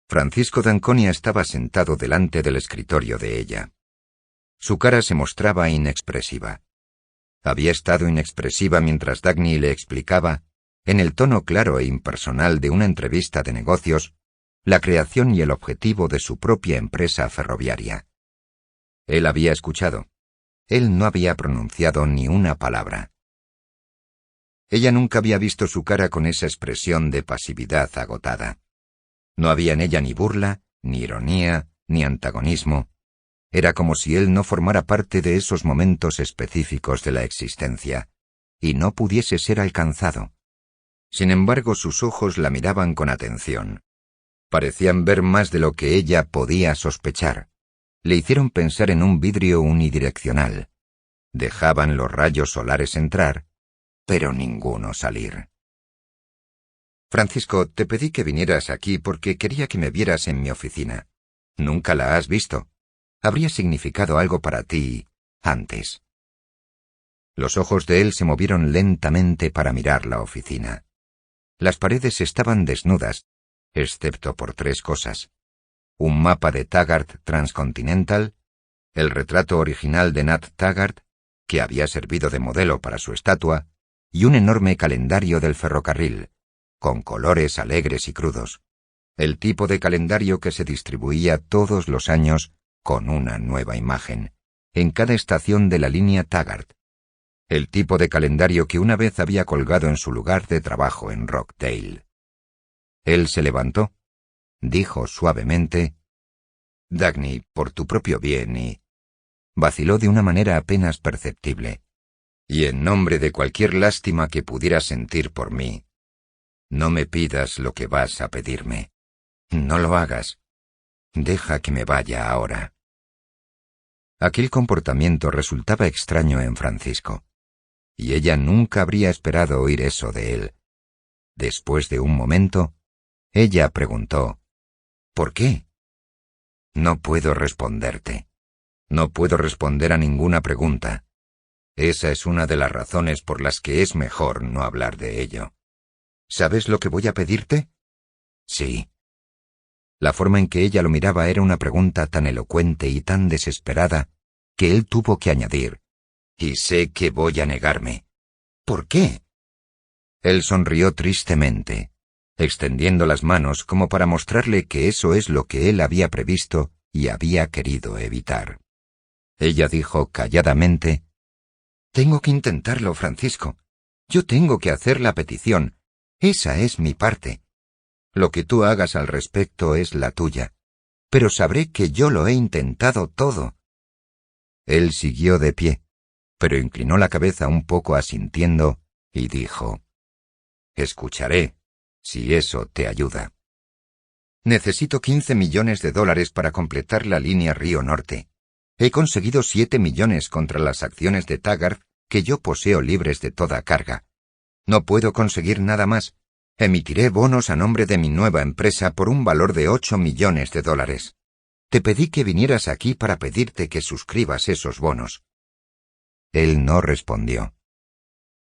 Francisco d'Anconia estaba sentado delante del escritorio de ella. Su cara se mostraba inexpresiva. Había estado inexpresiva mientras Dagny le explicaba, en el tono claro e impersonal de una entrevista de negocios, la creación y el objetivo de su propia empresa ferroviaria. Él había escuchado. Él no había pronunciado ni una palabra. Ella nunca había visto su cara con esa expresión de pasividad agotada. No había en ella ni burla, ni ironía, ni antagonismo. Era como si él no formara parte de esos momentos específicos de la existencia, y no pudiese ser alcanzado. Sin embargo, sus ojos la miraban con atención. Parecían ver más de lo que ella podía sospechar. Le hicieron pensar en un vidrio unidireccional. Dejaban los rayos solares entrar, pero ninguno salir. Francisco, te pedí que vinieras aquí porque quería que me vieras en mi oficina. Nunca la has visto. Habría significado algo para ti antes. Los ojos de él se movieron lentamente para mirar la oficina. Las paredes estaban desnudas, excepto por 3 cosas. Un mapa de Taggart Transcontinental, el retrato original de Nat Taggart, que había servido de modelo para su estatua, y un enorme calendario del ferrocarril, con colores alegres y crudos. El tipo de calendario que se distribuía todos los años con una nueva imagen, en cada estación de la línea Taggart. El tipo de calendario que una vez había colgado en su lugar de trabajo en Rockdale. Él se levantó, dijo suavemente, «Dagny, por tu propio bien y...» Vaciló de una manera apenas perceptible. «Y en nombre de cualquier lástima que pudieras sentir por mí, no me pidas lo que vas a pedirme. No lo hagas. Deja que me vaya ahora». Aquel comportamiento resultaba extraño en Francisco, y ella nunca habría esperado oír eso de él. Después de un momento, ella preguntó, «¿Por qué?» «No puedo responderte. No puedo responder a ninguna pregunta. Esa es una de las razones por las que es mejor no hablar de ello». «¿Sabes lo que voy a pedirte?» «Sí». La forma en que ella lo miraba era una pregunta tan elocuente y tan desesperada que él tuvo que añadir, «Y sé que voy a negarme». «¿Por qué?» Él sonrió tristemente, extendiendo las manos como para mostrarle que eso es lo que él había previsto y había querido evitar. Ella dijo calladamente, «Tengo que intentarlo, Francisco. Yo tengo que hacer la petición. Esa es mi parte. Lo que tú hagas al respecto es la tuya, pero sabré que yo lo he intentado todo». Él siguió de pie, pero inclinó la cabeza un poco asintiendo y dijo, «Escucharé, si eso te ayuda. Necesito $15 millones para completar la línea Río Norte. He conseguido 7 millones contra las acciones de Taggart que yo poseo libres de toda carga. No puedo conseguir nada más. Emitiré bonos a nombre de mi nueva empresa por un valor de $8 millones. Te pedí que vinieras aquí para pedirte que suscribas esos bonos». Él no respondió.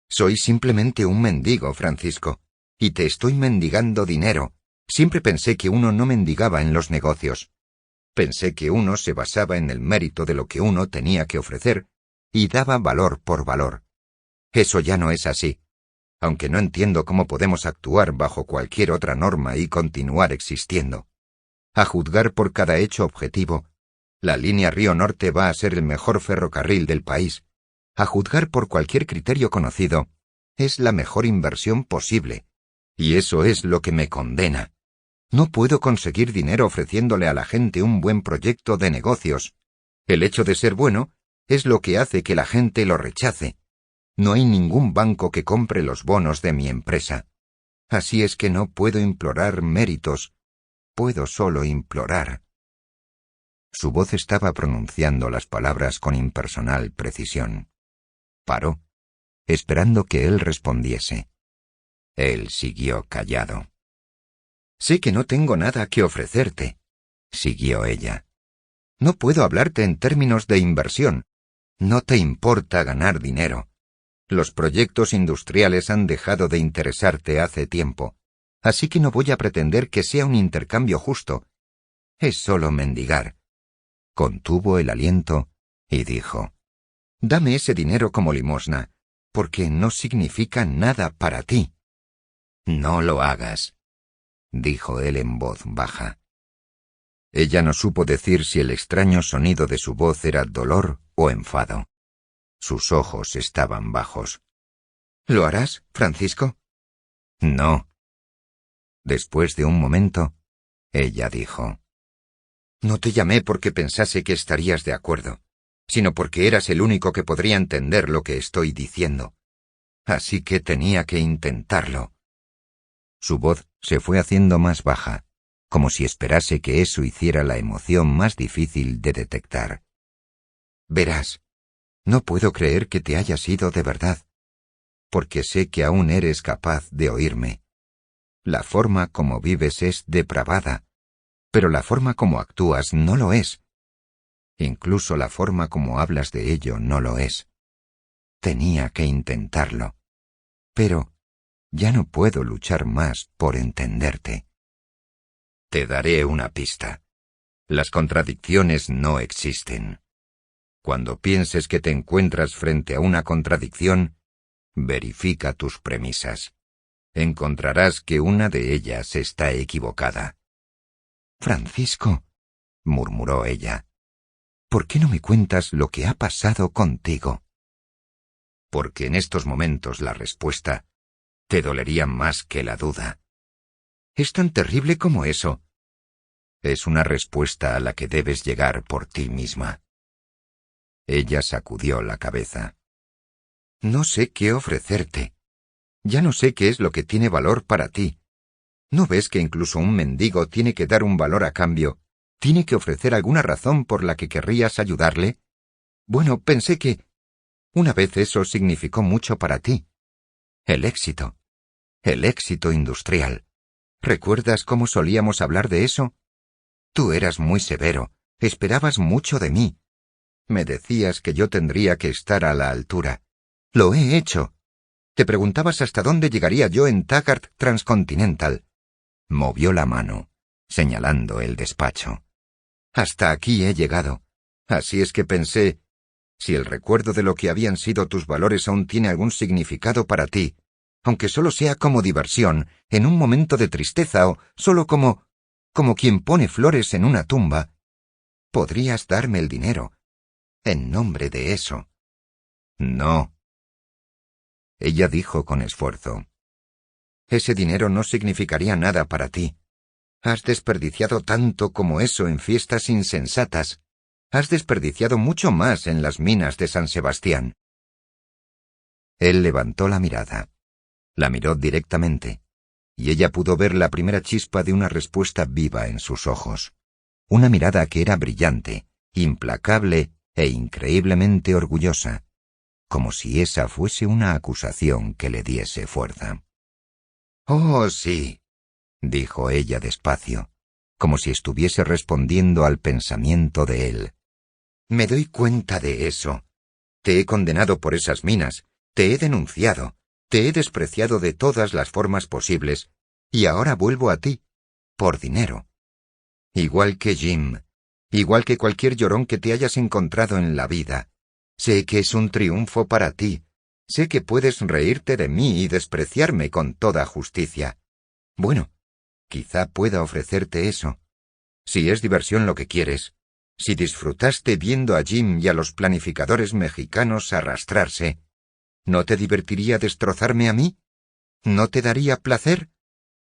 «Soy simplemente un mendigo, Francisco, y te estoy mendigando dinero. Siempre pensé que uno no mendigaba en los negocios. Pensé que uno se basaba en el mérito de lo que uno tenía que ofrecer y daba valor por valor. Eso ya no es así, aunque no entiendo cómo podemos actuar bajo cualquier otra norma y continuar existiendo. A juzgar por cada hecho objetivo, la línea Río Norte va a ser el mejor ferrocarril del país. A juzgar por cualquier criterio conocido, es la mejor inversión posible. Y eso es lo que me condena. No puedo conseguir dinero ofreciéndole a la gente un buen proyecto de negocios. El hecho de ser bueno es lo que hace que la gente lo rechace. No hay ningún banco que compre los bonos de mi empresa. Así es que no puedo implorar méritos. Puedo solo implorar». Su voz estaba pronunciando las palabras con impersonal precisión. Paró, esperando que él respondiese. Él siguió callado. «Sé que no tengo nada que ofrecerte», siguió ella. «No puedo hablarte en términos de inversión. No te importa ganar dinero. Los proyectos industriales han dejado de interesarte hace tiempo, así que no voy a pretender que sea un intercambio justo Es solo mendigar. Contuvo el aliento y dijo: «Dame ese dinero como limosna, porque no significa nada para ti». «No lo hagas», dijo él en voz baja. Ella no supo decir si el extraño sonido de su voz era dolor o enfado. Sus ojos estaban bajos. «¿Lo harás, Francisco?» «No». Después de un momento, ella dijo: «No te llamé porque pensase que estarías de acuerdo, sino porque eras el único que podría entender lo que estoy diciendo. Así que tenía que intentarlo». Su voz se fue haciendo más baja, como si esperase que eso hiciera la emoción más difícil de detectar. «Verás, no puedo creer que te hayas ido de verdad, porque sé que aún eres capaz de oírme. La forma como vives es depravada, pero la forma como actúas no lo es. Incluso la forma como hablas de ello no lo es. Tenía que intentarlo, pero ya no puedo luchar más por entenderte». «Te daré una pista. Las contradicciones no existen. Cuando pienses que te encuentras frente a una contradicción, verifica tus premisas. Encontrarás que una de ellas está equivocada». «Francisco», murmuró ella, «¿por qué no me cuentas lo que ha pasado contigo?» «Porque en estos momentos la respuesta te dolería más que la duda». «¿Es tan terrible como eso?» «Es una respuesta a la que debes llegar por ti misma». Ella sacudió la cabeza. «No sé qué ofrecerte. Ya no sé qué es lo que tiene valor para ti. ¿No ves que incluso un mendigo tiene que dar un valor a cambio? ¿Tiene que ofrecer alguna razón por la que querrías ayudarle? Bueno, pensé que una vez eso significó mucho para ti. El éxito industrial. ¿Recuerdas cómo solíamos hablar de eso? Tú eras muy severo, esperabas mucho de mí. Me decías que yo tendría que estar a la altura. Lo he hecho. Te preguntabas hasta dónde llegaría yo en Taggart Transcontinental. Movió la mano, señalando el despacho. Hasta aquí he llegado. Así es que pensé, si el recuerdo de lo que habían sido tus valores aún tiene algún significado para ti, aunque solo sea como diversión, en un momento de tristeza o solo como quien pone flores en una tumba, podrías darme el dinero, en nombre de eso». «No». Ella dijo con esfuerzo: «Ese dinero no significaría nada para ti. Has desperdiciado tanto como eso en fiestas insensatas. Has desperdiciado mucho más en las minas de San Sebastián». Él levantó la mirada. La miró directamente, y ella pudo ver la primera chispa de una respuesta viva en sus ojos. Una mirada que era brillante, implacable e increíblemente orgullosa, como si esa fuese una acusación que le diese fuerza. «Oh, sí», dijo ella despacio, como si estuviese respondiendo al pensamiento de él. «Me doy cuenta de eso. Te he condenado por esas minas, te he denunciado, te he despreciado de todas las formas posibles, y ahora vuelvo a ti, por dinero. Igual que Jim, igual que cualquier llorón que te hayas encontrado en la vida. Sé que es un triunfo para ti. Sé que puedes reírte de mí y despreciarme con toda justicia. Bueno, quizá pueda ofrecerte eso. Si es diversión lo que quieres, si disfrutaste viendo a Jim y a los planificadores mexicanos arrastrarse, ¿no te divertiría destrozarme a mí? ¿No te daría placer?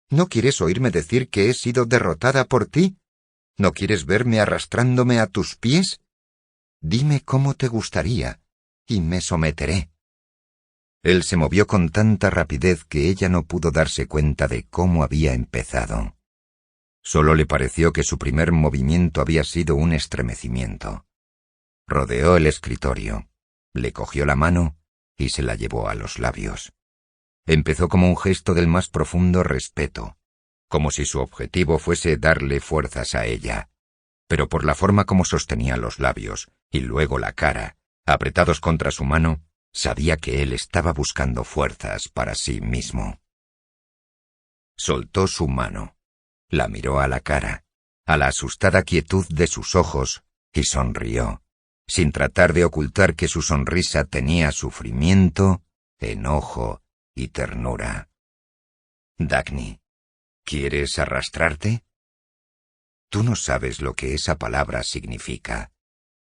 ¿No quieres oírme decir que he sido derrotada por ti? ¿No quieres verme arrastrándome a tus pies? Dime cómo te gustaría, y me someteré». Él se movió con tanta rapidez que ella no pudo darse cuenta de cómo había empezado. Solo le pareció que su primer movimiento había sido un estremecimiento. Rodeó el escritorio, le cogió la mano y se la llevó a los labios. Empezó como un gesto del más profundo respeto, como si su objetivo fuese darle fuerzas a ella, pero por la forma como sostenía los labios y luego la cara, apretados contra su mano, sabía que él estaba buscando fuerzas para sí mismo. Soltó su mano, la miró a la cara, a la asustada quietud de sus ojos y sonrió, sin tratar de ocultar que su sonrisa tenía sufrimiento, enojo y ternura. «Dagny, ¿quieres arrastrarte? Tú no sabes lo que esa palabra significa,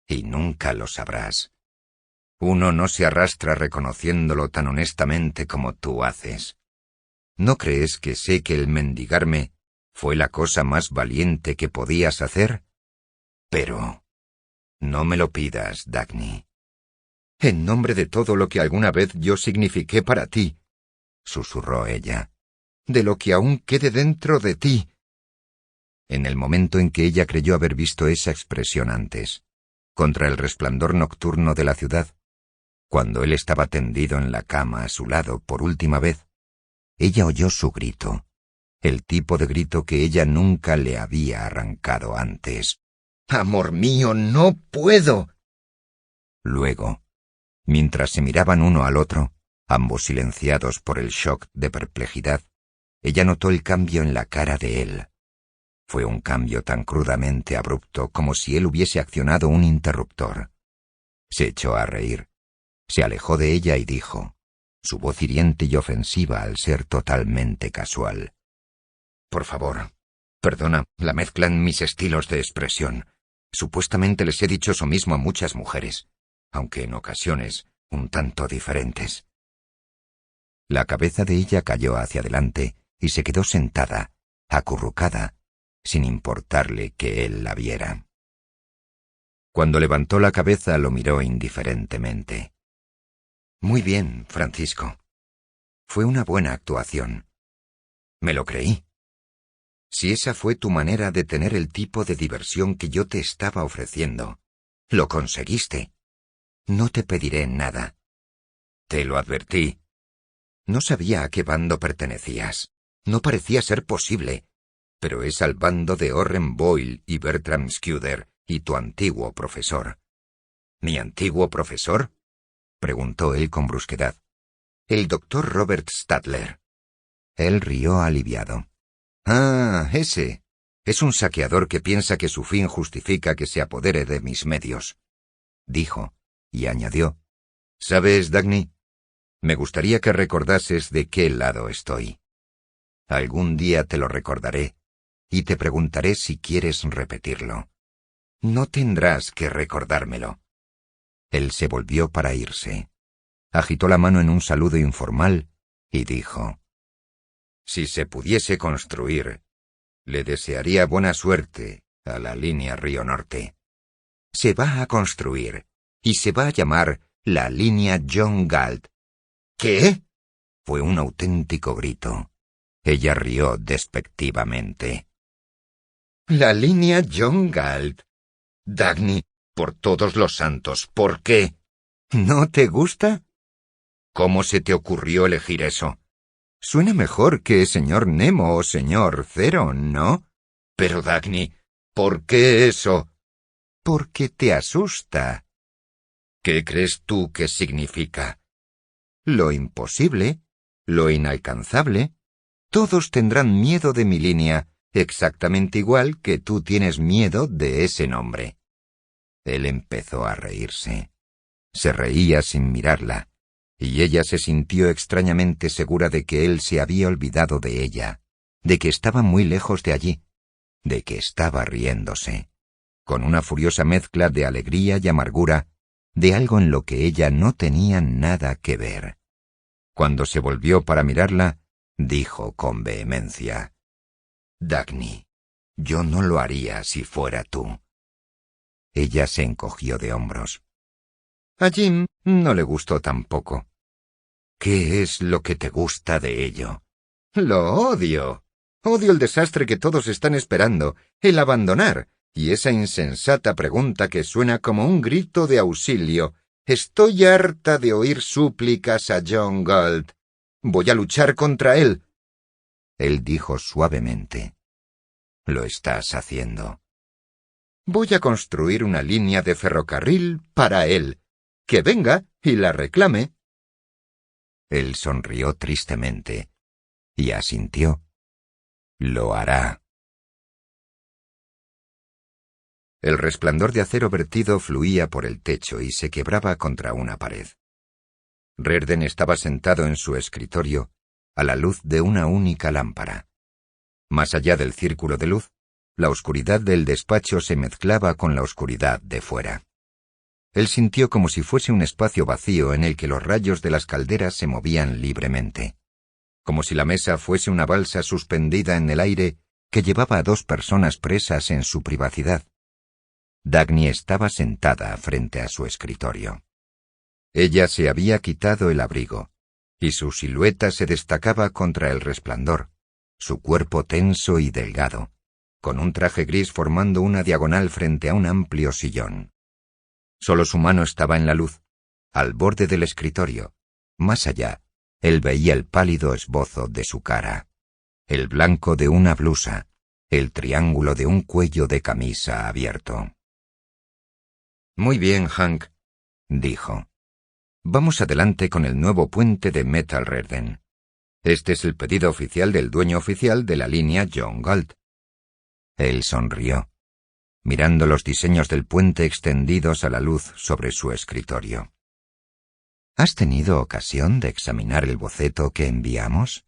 y nunca lo sabrás. Uno no se arrastra reconociéndolo tan honestamente como tú haces. ¿No crees que sé que el mendigarme fue la cosa más valiente que podías hacer? Pero no me lo pidas, Dagny. En nombre de todo lo que alguna vez yo signifiqué para ti, susurró ella, de lo que aún quede dentro de ti». En el momento en que ella creyó haber visto esa expresión antes, contra el resplandor nocturno de la ciudad, cuando él estaba tendido en la cama a su lado por última vez, ella oyó su grito, el tipo de grito que ella nunca le había arrancado antes. «¡Amor mío, no puedo!». Luego, mientras se miraban uno al otro, ambos silenciados por el shock de perplejidad, ella notó el cambio en la cara de él. Fue un cambio tan crudamente abrupto como si él hubiese accionado un interruptor. Se echó a reír. Se alejó de ella y dijo, su voz hiriente y ofensiva al ser totalmente casual: «Por favor, perdona la mezcla en mis estilos de expresión. Supuestamente les he dicho eso mismo a muchas mujeres, aunque en ocasiones un tanto diferentes». La cabeza de ella cayó hacia adelante y se quedó sentada, acurrucada, sin importarle que él la viera. Cuando levantó la cabeza lo miró indiferentemente. «Muy bien, Francisco. Fue una buena actuación. Me lo creí. Si esa fue tu manera de tener el tipo de diversión que yo te estaba ofreciendo, lo conseguiste. No te pediré nada. Te lo advertí. No sabía a qué bando pertenecías. No parecía ser posible. Pero es al bando de Orren Boyle y Bertram Scudder y tu antiguo profesor». «¿Mi antiguo profesor?», preguntó él con brusquedad. «El doctor Robert Stadler». Él rió aliviado. «Ah, ese. Es un saqueador que piensa que su fin justifica que se apodere de mis medios», dijo, y añadió: «¿Sabes, Dagny? Me gustaría que recordases de qué lado estoy. Algún día te lo recordaré, y te preguntaré si quieres repetirlo. No tendrás que recordármelo». Él se volvió para irse. Agitó la mano en un saludo informal y dijo: «Si se pudiese construir, le desearía buena suerte a la línea Río Norte. Se va a construir, y se va a llamar la línea John Galt». «¿Qué?». Fue un auténtico grito. Ella rió despectivamente. «La línea John Galt. Dagny, por todos los santos, ¿por qué? ¿No te gusta? ¿Cómo se te ocurrió elegir eso? Suena mejor que señor Nemo o señor Cero, ¿no? Pero, Dagny, ¿por qué eso? Porque te asusta. ¿Qué crees tú que significa? Lo imposible, lo inalcanzable. Todos tendrán miedo de mi línea, exactamente igual que tú tienes miedo de ese nombre». Él empezó a reírse. Se reía sin mirarla, y ella se sintió extrañamente segura de que él se había olvidado de ella, de que estaba muy lejos de allí, de que estaba riéndose, con una furiosa mezcla de alegría y amargura, de algo en lo que ella no tenía nada que ver. Cuando se volvió para mirarla, dijo con vehemencia: «Dagny, yo no lo haría si fuera tú». Ella se encogió de hombros. A Jim no le gustó tampoco. «¿Qué es lo que te gusta de ello?» «Lo odio. Odio el desastre que todos están esperando, el abandonar, y esa insensata pregunta que suena como un grito de auxilio. Estoy harta de oír súplicas a John Galt. Voy a luchar contra él». Él dijo suavemente: «Lo estás haciendo». «Voy a construir una línea de ferrocarril para él. Que venga y la reclame». Él sonrió tristemente y asintió. «Lo hará». El resplandor de acero vertido fluía por el techo y se quebraba contra una pared. Reardon estaba sentado en su escritorio, a la luz de una única lámpara. Más allá del círculo de luz, la oscuridad del despacho se mezclaba con la oscuridad de fuera. Él sintió como si fuese un espacio vacío en el que los rayos de las calderas se movían libremente. Como si la mesa fuese una balsa suspendida en el aire que llevaba a dos personas presas en su privacidad. Dagny estaba sentada frente a su escritorio. Ella se había quitado el abrigo, y su silueta se destacaba contra el resplandor, su cuerpo tenso y delgado, con un traje gris formando una diagonal frente a un amplio sillón. Solo su mano estaba en la luz, al borde del escritorio. Más allá, él veía el pálido esbozo de su cara, el blanco de una blusa, el triángulo de un cuello de camisa abierto. «Muy bien, Hank», dijo. «Vamos adelante con el nuevo puente de Metal Reardon. Este es el pedido oficial del dueño oficial de la línea John Galt». Él sonrió, mirando los diseños del puente extendidos a la luz sobre su escritorio. «¿Has tenido ocasión de examinar el boceto que enviamos?»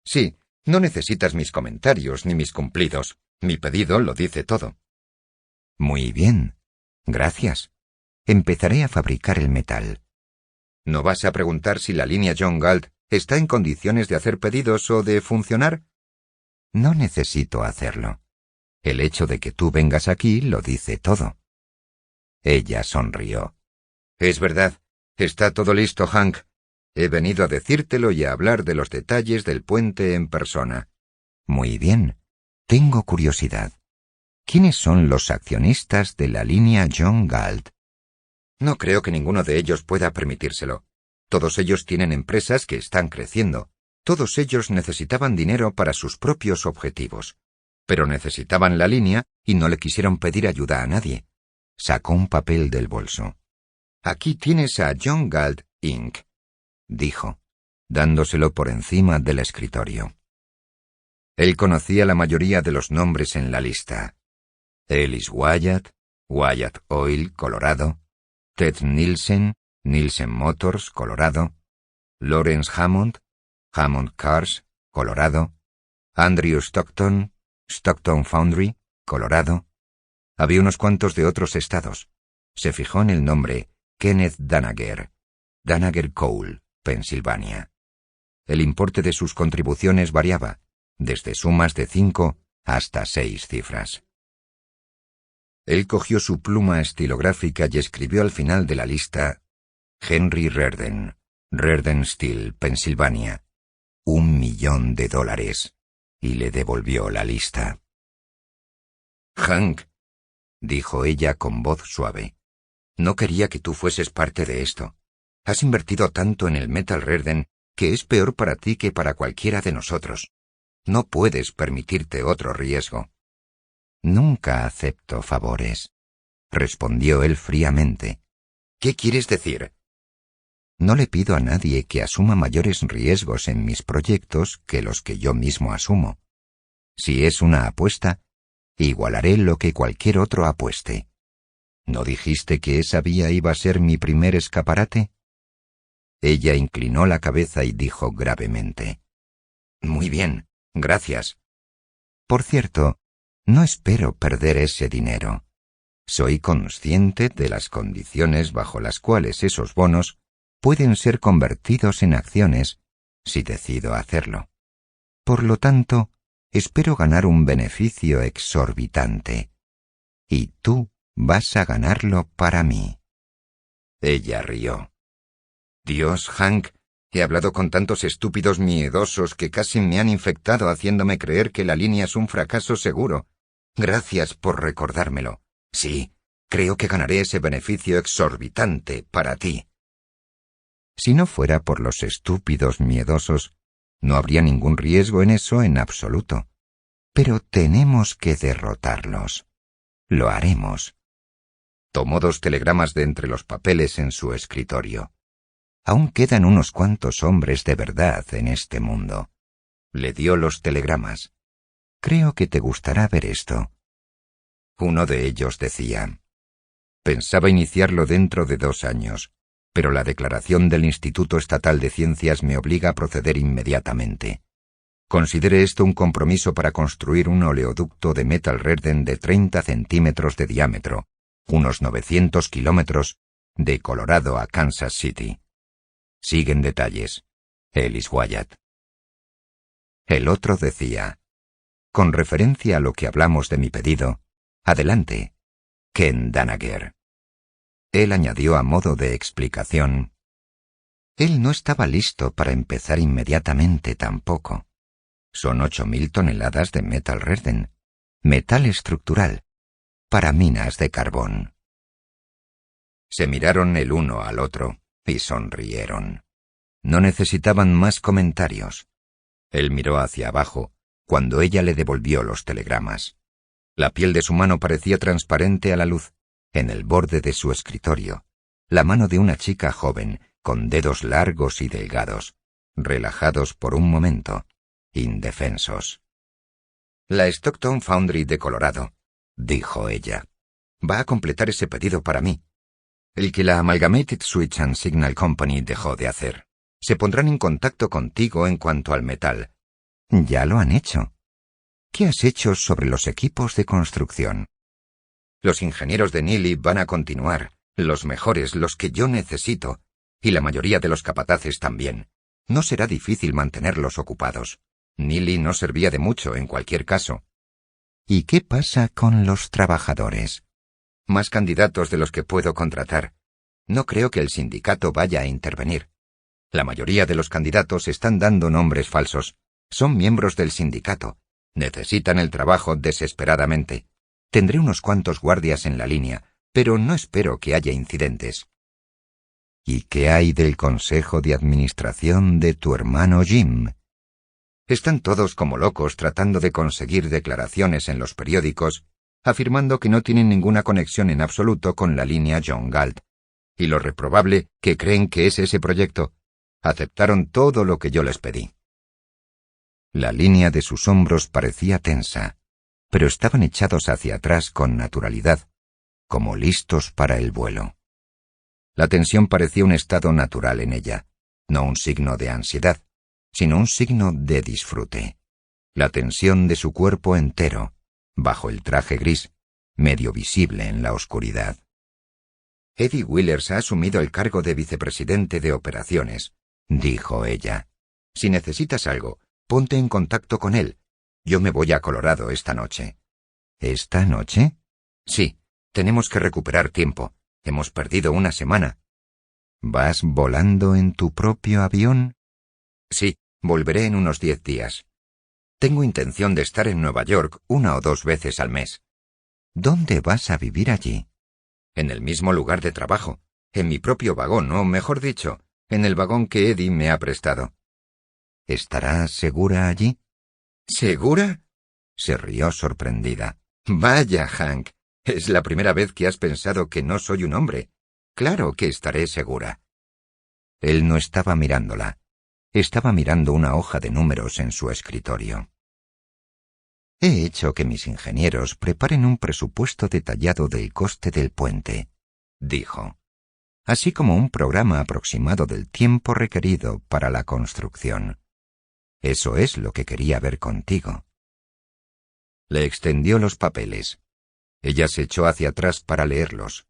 «Sí, no necesitas mis comentarios ni mis cumplidos. Mi pedido lo dice todo». «Muy bien. Gracias. Empezaré a fabricar el metal». «¿No vas a preguntar si la línea John Galt está en condiciones de hacer pedidos o de funcionar?» «No necesito hacerlo. El hecho de que tú vengas aquí lo dice todo». Ella sonrió. «Es verdad. Está todo listo, Hank. He venido a decírtelo y a hablar de los detalles del puente en persona». «Muy bien. Tengo curiosidad. ¿Quiénes son los accionistas de la línea John Galt?» «No creo que ninguno de ellos pueda permitírselo. Todos ellos tienen empresas que están creciendo. Todos ellos necesitaban dinero para sus propios objetivos. Pero necesitaban la línea y no le quisieron pedir ayuda a nadie». Sacó un papel del bolso. «Aquí tienes a John Galt, Inc., dijo, dándoselo por encima del escritorio. Él conocía la mayoría de los nombres en la lista. Ellis Wyatt, Wyatt Oil, Colorado; Ted Nielsen, Nielsen Motors, Colorado; Lawrence Hammond, Hammond Cars, Colorado; Andrew Stockton, Stockton Foundry, Colorado. Había unos cuantos de otros estados. Se fijó en el nombre Kenneth Danager, Danager Coal, Pensilvania. El importe de sus contribuciones variaba, desde sumas de 5 hasta 6 cifras. Él cogió su pluma estilográfica y escribió al final de la lista: Henry Reardon, Reardon Steel, Pensilvania, $1.000.000, y le devolvió la lista. «Hank», dijo ella con voz suave, «no quería que tú fueses parte de esto. Has invertido tanto en el Metal Reardon que es peor para ti que para cualquiera de nosotros. No puedes permitirte otro riesgo». «Nunca acepto favores», respondió él fríamente. «¿Qué quieres decir?» «No le pido a nadie que asuma mayores riesgos en mis proyectos que los que yo mismo asumo. Si es una apuesta, igualaré lo que cualquier otro apueste. ¿No dijiste que esa vía iba a ser mi primer escaparate?» Ella inclinó la cabeza y dijo gravemente: «Muy bien, gracias. Por cierto, no espero perder ese dinero. Soy consciente de las condiciones bajo las cuales esos bonos pueden ser convertidos en acciones si decido hacerlo. Por lo tanto, espero ganar un beneficio exorbitante. Y tú vas a ganarlo para mí». Ella rió. «Dios, Hank, he hablado con tantos estúpidos miedosos que casi me han infectado haciéndome creer que la línea es un fracaso seguro. Gracias por recordármelo. Sí, creo que ganaré ese beneficio exorbitante para ti». Si no fuera por los estúpidos miedosos, no habría ningún riesgo en eso en absoluto. Pero tenemos que derrotarlos. Lo haremos. Tomó 2 telegramas de entre los papeles en su escritorio. Aún quedan unos cuantos hombres de verdad en este mundo. Le dio los telegramas. «Creo que te gustará ver esto». Uno de ellos decía: pensaba iniciarlo dentro de 2 años, pero la declaración del Instituto Estatal de Ciencias me obliga a proceder inmediatamente. Considere esto un compromiso para construir un oleoducto de metal redden de 30 centímetros de diámetro, unos 900 kilómetros, de Colorado a Kansas City. Siguen detalles. Ellis Wyatt. El otro decía: con referencia a lo que hablamos de mi pedido, adelante, Ken Danaher. Él añadió a modo de explicación: él no estaba listo para empezar inmediatamente tampoco. Son 8.000 toneladas de metal redden, metal estructural, para minas de carbón. Se miraron el uno al otro y sonrieron. No necesitaban más comentarios. Él miró hacia abajo cuando ella le devolvió los telegramas. La piel de su mano parecía transparente a la luz, en el borde de su escritorio, la mano de una chica joven, con dedos largos y delgados, relajados por un momento, indefensos. La Stockton Foundry de Colorado, dijo ella, va a completar ese pedido para mí, el que la Amalgamated Switch and Signal Company dejó de hacer. Se pondrán en contacto contigo en cuanto al metal. Ya lo han hecho. ¿Qué has hecho sobre los equipos de construcción? Los ingenieros de Neely van a continuar, los mejores, los que yo necesito, y la mayoría de los capataces también. No será difícil mantenerlos ocupados. Neely no servía de mucho en cualquier caso. ¿Y qué pasa con los trabajadores? Más candidatos de los que puedo contratar. No creo que el sindicato vaya a intervenir. La mayoría de los candidatos están dando nombres falsos. Son miembros del sindicato. Necesitan el trabajo desesperadamente. Tendré unos cuantos guardias en la línea, pero no espero que haya incidentes. ¿Y qué hay del consejo de administración de tu hermano Jim? Están todos como locos tratando de conseguir declaraciones en los periódicos, afirmando que no tienen ninguna conexión en absoluto con la línea John Galt. Y lo reprobable que creen que es ese proyecto. Aceptaron todo lo que yo les pedí. La línea de sus hombros parecía tensa, pero estaban echados hacia atrás con naturalidad, como listos para el vuelo. La tensión parecía un estado natural en ella, no un signo de ansiedad, sino un signo de disfrute. La tensión de su cuerpo entero, bajo el traje gris, medio visible en la oscuridad. Eddie Willers ha asumido el cargo de vicepresidente de operaciones, dijo ella. Si necesitas algo, ponte en contacto con él. Yo me voy a Colorado esta noche. ¿Esta noche? Sí, tenemos que recuperar tiempo. Hemos perdido una semana. ¿Vas volando en tu propio avión? Sí, volveré en unos 10 días. Tengo intención de estar en Nueva York 1 o 2 veces al mes. ¿Dónde vas a vivir allí? En el mismo lugar de trabajo. En mi propio vagón, o mejor dicho, en el vagón que Eddie me ha prestado. ¿Estarás segura allí? ¿Segura? Se rió sorprendida. Vaya, Hank, es la primera vez que has pensado que no soy un hombre. Claro que estaré segura. Él no estaba mirándola. Estaba mirando una hoja de números en su escritorio. He hecho que mis ingenieros preparen un presupuesto detallado del coste del puente, dijo, así como un programa aproximado del tiempo requerido para la construcción. Eso es lo que quería ver contigo. Le extendió los papeles. Ella se echó hacia atrás para leerlos.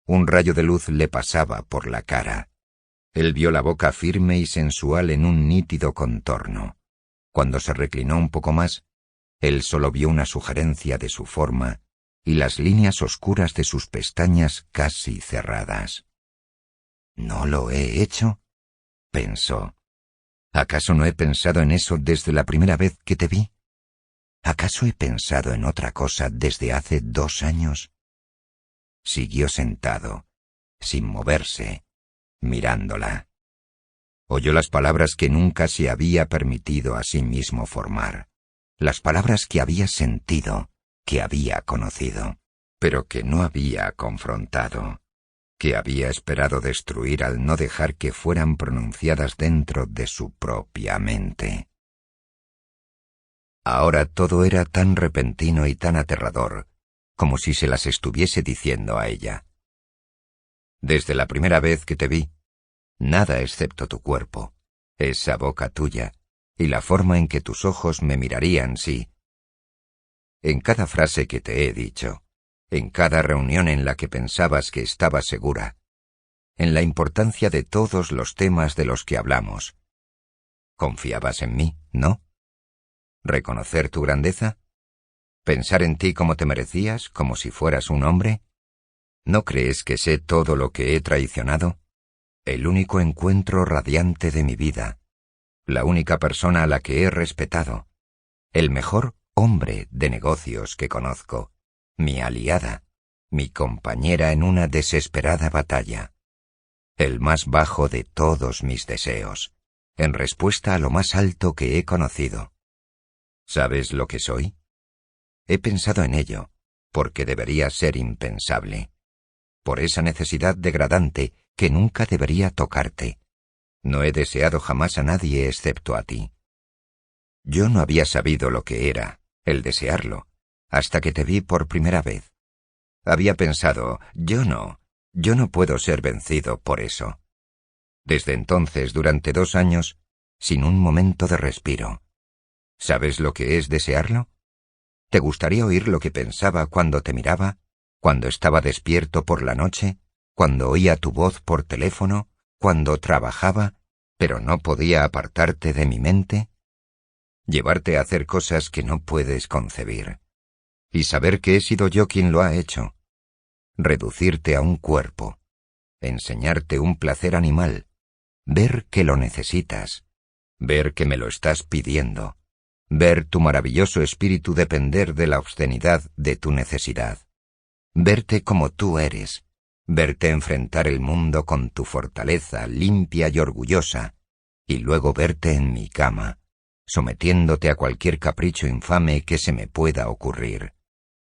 Un rayo de luz le pasaba por la cara. Él vio la boca firme y sensual en un nítido contorno. Cuando se reclinó un poco más, él solo vio una sugerencia de su forma y las líneas oscuras de sus pestañas casi cerradas. ¿No lo he hecho?, pensó. ¿Acaso no he pensado en eso desde la primera vez que te vi? ¿Acaso he pensado en otra cosa desde hace 2 años? Siguió sentado, sin moverse, mirándola. Oyó las palabras que nunca se había permitido a sí mismo formar, las palabras que había sentido, que había conocido, pero que no había confrontado, que había esperado destruir al no dejar que fueran pronunciadas dentro de su propia mente. Ahora todo era tan repentino y tan aterrador, como si se las estuviese diciendo a ella. Desde la primera vez que te vi, nada excepto tu cuerpo, esa boca tuya, y la forma en que tus ojos me mirarían, sí. En cada frase que te he dicho, en cada reunión en la que pensabas que estaba segura, en la importancia de todos los temas de los que hablamos. ¿Confiabas en mí, no? ¿Reconocer tu grandeza? ¿Pensar en ti como te merecías, como si fueras un hombre? ¿No crees que sé todo lo que he traicionado? El único encuentro radiante de mi vida, la única persona a la que he respetado, el mejor hombre de negocios que conozco, mi aliada, mi compañera en una desesperada batalla, el más bajo de todos mis deseos, en respuesta a lo más alto que he conocido. ¿Sabes lo que soy? He pensado en ello, porque debería ser impensable, por esa necesidad degradante que nunca debería tocarte. No he deseado jamás a nadie excepto a ti. Yo no había sabido lo que era, el desearlo, hasta que te vi por primera vez. Había pensado, yo no puedo ser vencido por eso. Desde entonces, durante 2 años, sin un momento de respiro. ¿Sabes lo que es desearlo? ¿Te gustaría oír lo que pensaba cuando te miraba, cuando estaba despierto por la noche, cuando oía tu voz por teléfono, cuando trabajaba, pero no podía apartarte de mi mente? Llevarte a hacer cosas que no puedes concebir. Y saber que he sido yo quien lo ha hecho. Reducirte a un cuerpo. Enseñarte un placer animal. Ver que lo necesitas. Ver que me lo estás pidiendo. Ver tu maravilloso espíritu depender de la obscenidad de tu necesidad. Verte como tú eres. Verte enfrentar el mundo con tu fortaleza limpia y orgullosa. Y luego verte en mi cama, sometiéndote a cualquier capricho infame que se me pueda ocurrir.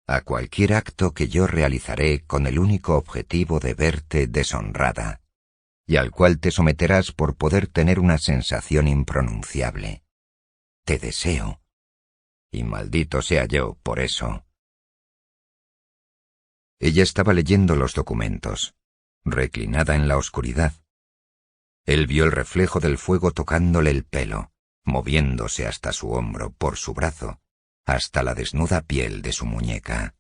A cualquier acto que yo realizaré con el único objetivo de verte deshonrada, y al cual te someterás por poder tener una sensación impronunciable. Te deseo, y maldito sea yo por eso. Ella estaba leyendo los documentos, reclinada en la oscuridad. Él vio el reflejo del fuego tocándole el pelo, moviéndose hasta su hombro, por su brazo, hasta la desnuda piel de su muñeca.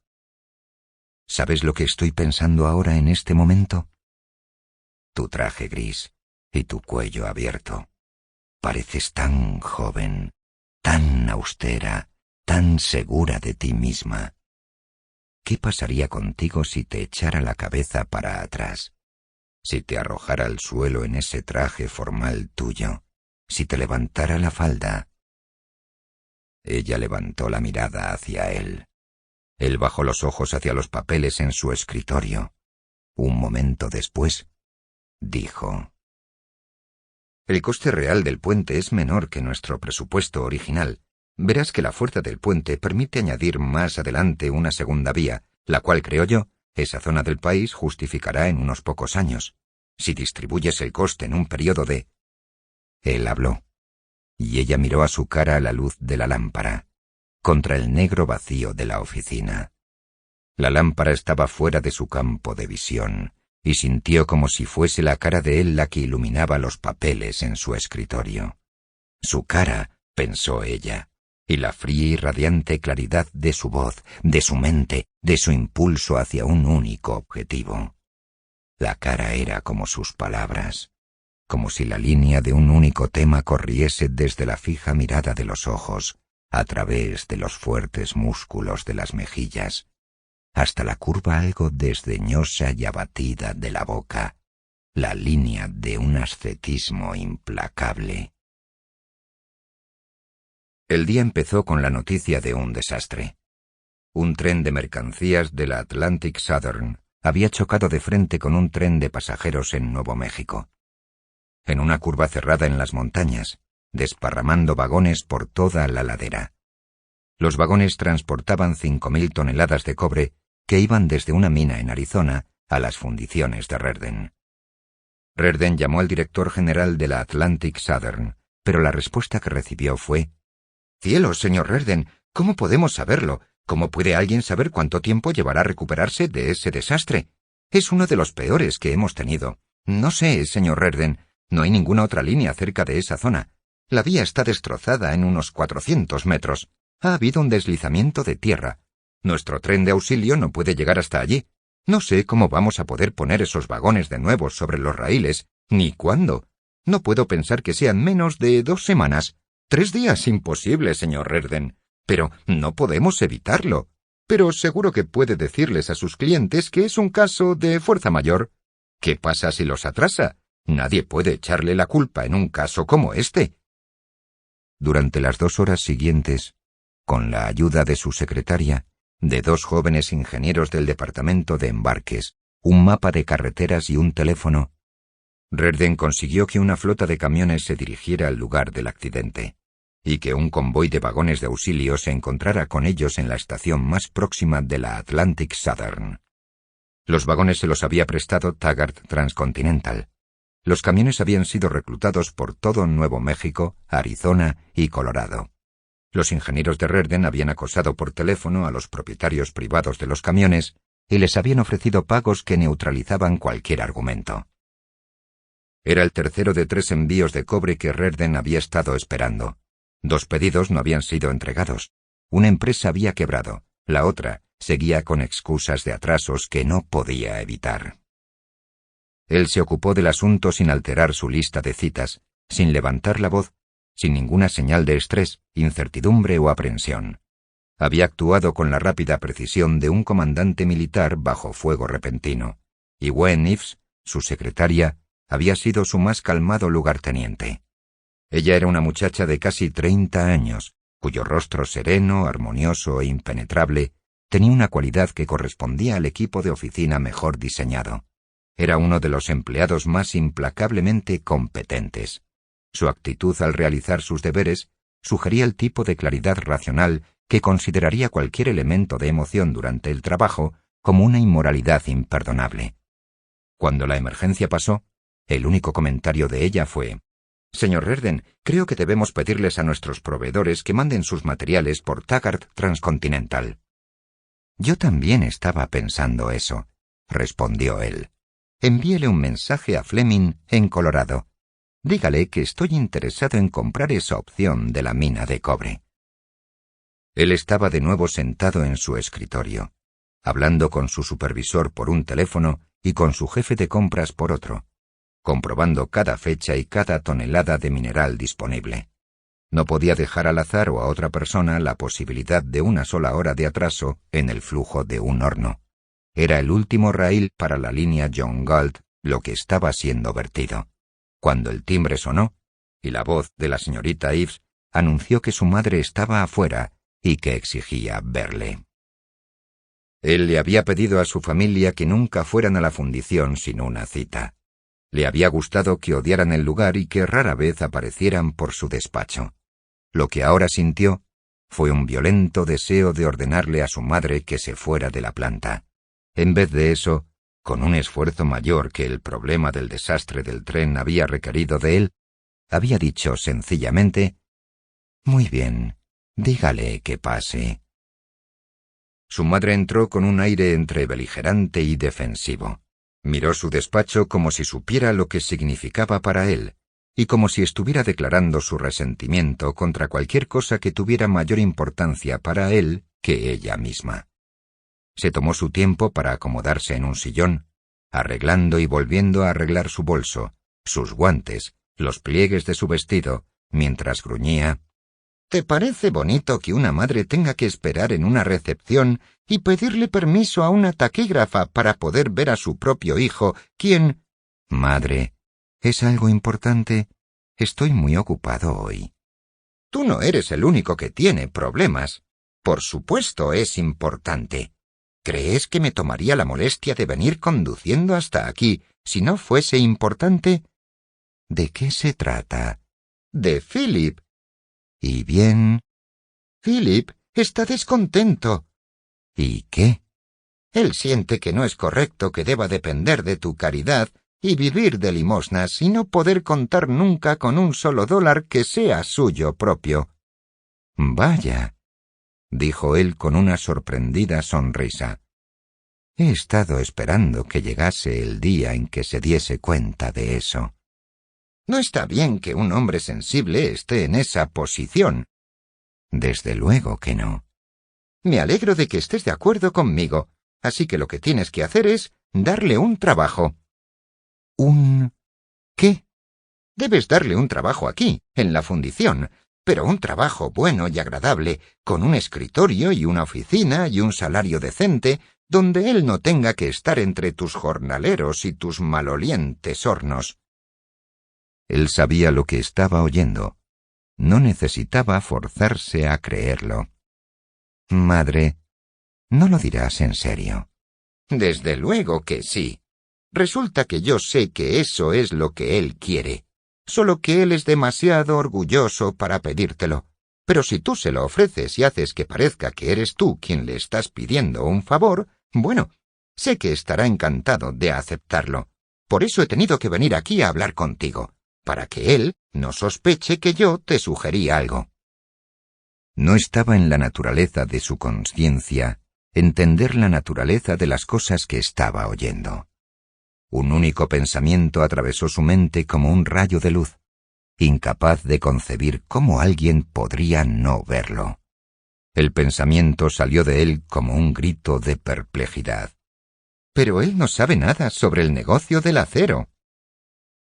¿Sabes lo que estoy pensando ahora en este momento? Tu traje gris y tu cuello abierto. Pareces tan joven, tan austera, tan segura de ti misma. ¿Qué pasaría contigo si te echara la cabeza para atrás? Si te arrojara al suelo en ese traje formal tuyo, si te levantara la falda. Ella levantó la mirada hacia él. Él bajó los ojos hacia los papeles en su escritorio. Un momento después, dijo: El coste real del puente es menor que nuestro presupuesto original. Verás que la fuerza del puente permite añadir más adelante una segunda vía, la cual, creo yo, esa zona del país justificará en unos pocos años. Si distribuyes el coste en un periodo de... Él habló, y ella miró a su cara a la luz de la lámpara, contra el negro vacío de la oficina. La lámpara estaba fuera de su campo de visión, y sintió como si fuese la cara de él la que iluminaba los papeles en su escritorio. Su cara, pensó ella, y la fría y radiante claridad de su voz, de su mente, de su impulso hacia un único objetivo. La cara era como sus palabras, como si la línea de un único tema corriese desde la fija mirada de los ojos, a través de los fuertes músculos de las mejillas, hasta la curva algo desdeñosa y abatida de la boca, la línea de un ascetismo implacable. El día empezó con la noticia de un desastre. Un tren de mercancías de la Atlantic Southern había chocado de frente con un tren de pasajeros en Nuevo México. En una curva cerrada en las montañas, desparramando vagones por toda la ladera. Los vagones transportaban 5.000 toneladas de cobre que iban desde una mina en Arizona a las fundiciones de Rerden. Rerden llamó al director general de la Atlantic Southern, pero la respuesta que recibió fue: «Cielos, señor Rerden, ¿cómo podemos saberlo? ¿Cómo puede alguien saber cuánto tiempo llevará recuperarse de ese desastre? Es uno de los peores que hemos tenido. No sé, señor Reardon, no hay ninguna otra línea cerca de esa zona. La vía está destrozada en unos 400 metros. Ha habido un deslizamiento de tierra. Nuestro tren de auxilio no puede llegar hasta allí. No sé cómo vamos a poder poner esos vagones de nuevo sobre los raíles, ni cuándo. No puedo pensar que sean menos de 2 semanas. 3 días, imposible, señor Reardon. Pero no podemos evitarlo. Pero seguro que puede decirles a sus clientes que es un caso de fuerza mayor. ¿Qué pasa si los atrasa? Nadie puede echarle la culpa en un caso como este. Durante las 2 horas siguientes, con la ayuda de su secretaria, de 2 jóvenes ingenieros del departamento de embarques, un mapa de carreteras y un teléfono, Reardon consiguió que una flota de camiones se dirigiera al lugar del accidente, y que un convoy de vagones de auxilio se encontrara con ellos en la estación más próxima de la Atlantic Southern. Los vagones se los había prestado Taggart Transcontinental. Los camiones habían sido reclutados por todo Nuevo México, Arizona y Colorado. Los ingenieros de Reardon habían acosado por teléfono a los propietarios privados de los camiones y les habían ofrecido pagos que neutralizaban cualquier argumento. Era el tercero de 3 envíos de cobre que Reardon había estado esperando. 2 pedidos no habían sido entregados. Una empresa había quebrado, la otra seguía con excusas de atrasos que no podía evitar. Él se ocupó del asunto sin alterar su lista de citas, sin levantar la voz, sin ninguna señal de estrés, incertidumbre o aprensión. Había actuado con la rápida precisión de un comandante militar bajo fuego repentino, y Gwen Ives, su secretaria, había sido su más calmado lugarteniente. Ella era una muchacha de casi 30 años, cuyo rostro sereno, armonioso e impenetrable tenía una cualidad que correspondía al equipo de oficina mejor diseñado. Era uno de los empleados más implacablemente competentes. Su actitud al realizar sus deberes sugería el tipo de claridad racional que consideraría cualquier elemento de emoción durante el trabajo como una inmoralidad imperdonable. Cuando la emergencia pasó, el único comentario de ella fue: «Señor Reardon, creo que debemos pedirles a nuestros proveedores que manden sus materiales por Taggart Transcontinental». «Yo también estaba pensando eso», respondió él. «Envíele un mensaje a Fleming en Colorado. Dígale que estoy interesado en comprar esa opción de la mina de cobre». Él estaba de nuevo sentado en su escritorio, hablando con su supervisor por un teléfono y con su jefe de compras por otro, comprobando cada fecha y cada tonelada de mineral disponible. No podía dejar al azar o a otra persona la posibilidad de una sola hora de atraso en el flujo de un horno. Era el último raíl para la línea John Galt lo que estaba siendo vertido, cuando el timbre sonó y la voz de la señorita Ives anunció que su madre estaba afuera y que exigía verle. Él le había pedido a su familia que nunca fueran a la fundición sin una cita. Le había gustado que odiaran el lugar y que rara vez aparecieran por su despacho. Lo que ahora sintió fue un violento deseo de ordenarle a su madre que se fuera de la planta. En vez de eso, con un esfuerzo mayor que el problema del desastre del tren había requerido de él, había dicho sencillamente: «Muy bien, dígale que pase». Su madre entró con un aire entre beligerante y defensivo. Miró su despacho como si supiera lo que significaba para él, y como si estuviera declarando su resentimiento contra cualquier cosa que tuviera mayor importancia para él que ella misma. Se tomó su tiempo para acomodarse en un sillón, arreglando y volviendo a arreglar su bolso, sus guantes, los pliegues de su vestido, mientras gruñía: «¿Te parece bonito que una madre tenga que esperar en una recepción y pedirle permiso a una taquígrafa para poder ver a su propio hijo, quien...» «Madre, ¿es algo importante? Estoy muy ocupado hoy». «Tú no eres el único que tiene problemas. Por supuesto es importante. ¿Crees que me tomaría la molestia de venir conduciendo hasta aquí si no fuese importante?» «¿De qué se trata?» «De Philip». «¿Y bien?» «Philip está descontento». «¿Y qué?» «Él siente que no es correcto que deba depender de tu caridad y vivir de limosnas y no poder contar nunca con un solo dólar que sea suyo propio». «Vaya. dijo él con una sorprendida sonrisa. He estado esperando que llegase el día en que se diese cuenta de eso. No está bien que un hombre sensible esté en esa posición. Desde luego que no. Me alegro de que estés de acuerdo conmigo, así que lo que tienes que hacer es darle un trabajo. ¿Un qué? Debes darle un trabajo aquí, en la fundición, pero un trabajo bueno y agradable, con un escritorio y una oficina y un salario decente, donde él no tenga que estar entre tus jornaleros y tus malolientes hornos. Él sabía lo que estaba oyendo. No necesitaba forzarse a creerlo. Madre, ¿no lo dirás en serio? Desde luego que sí. Resulta que yo sé que eso es lo que él quiere, solo que él es demasiado orgulloso para pedírtelo. Pero si tú se lo ofreces y haces que parezca que eres tú quien le estás pidiendo un favor, bueno, sé que estará encantado de aceptarlo. Por eso he tenido que venir aquí a hablar contigo, para que él no sospeche que yo te sugerí algo. No estaba en la naturaleza de su conciencia entender la naturaleza de las cosas que estaba oyendo. Un único pensamiento atravesó su mente como un rayo de luz, incapaz de concebir cómo alguien podría no verlo. El pensamiento salió de él como un grito de perplejidad. Pero él no sabe nada sobre el negocio del acero.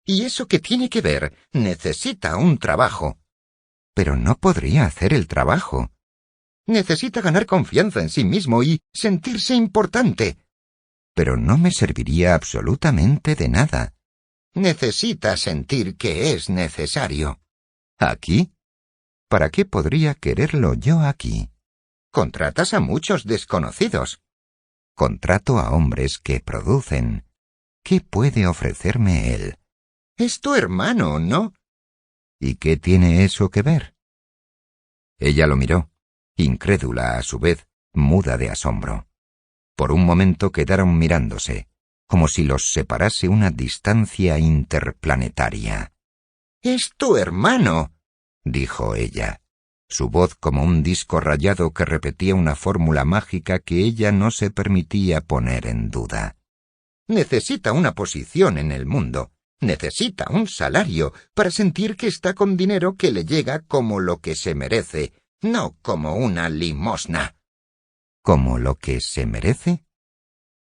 ¿Y eso qué tiene que ver? Necesita un trabajo. Pero no podría hacer el trabajo. Necesita ganar confianza en sí mismo y sentirse importante. Pero no me serviría absolutamente de nada. Necesita sentir que es necesario. ¿Aquí? ¿Para qué podría quererlo yo aquí? Contratas a muchos desconocidos. Contrato a hombres que producen. ¿Qué puede ofrecerme él? Es tu hermano, ¿no? ¿Y qué tiene eso que ver? Ella lo miró, incrédula a su vez, muda de asombro. Por un momento quedaron mirándose, como si los separase una distancia interplanetaria. —¡Es tu hermano! —dijo ella, su voz como un disco rayado que repetía una fórmula mágica que ella no se permitía poner en duda. Necesita una posición en el mundo. Necesita un salario para sentir que está con dinero que le llega como lo que se merece, no como una limosna. ¿Como lo que se merece?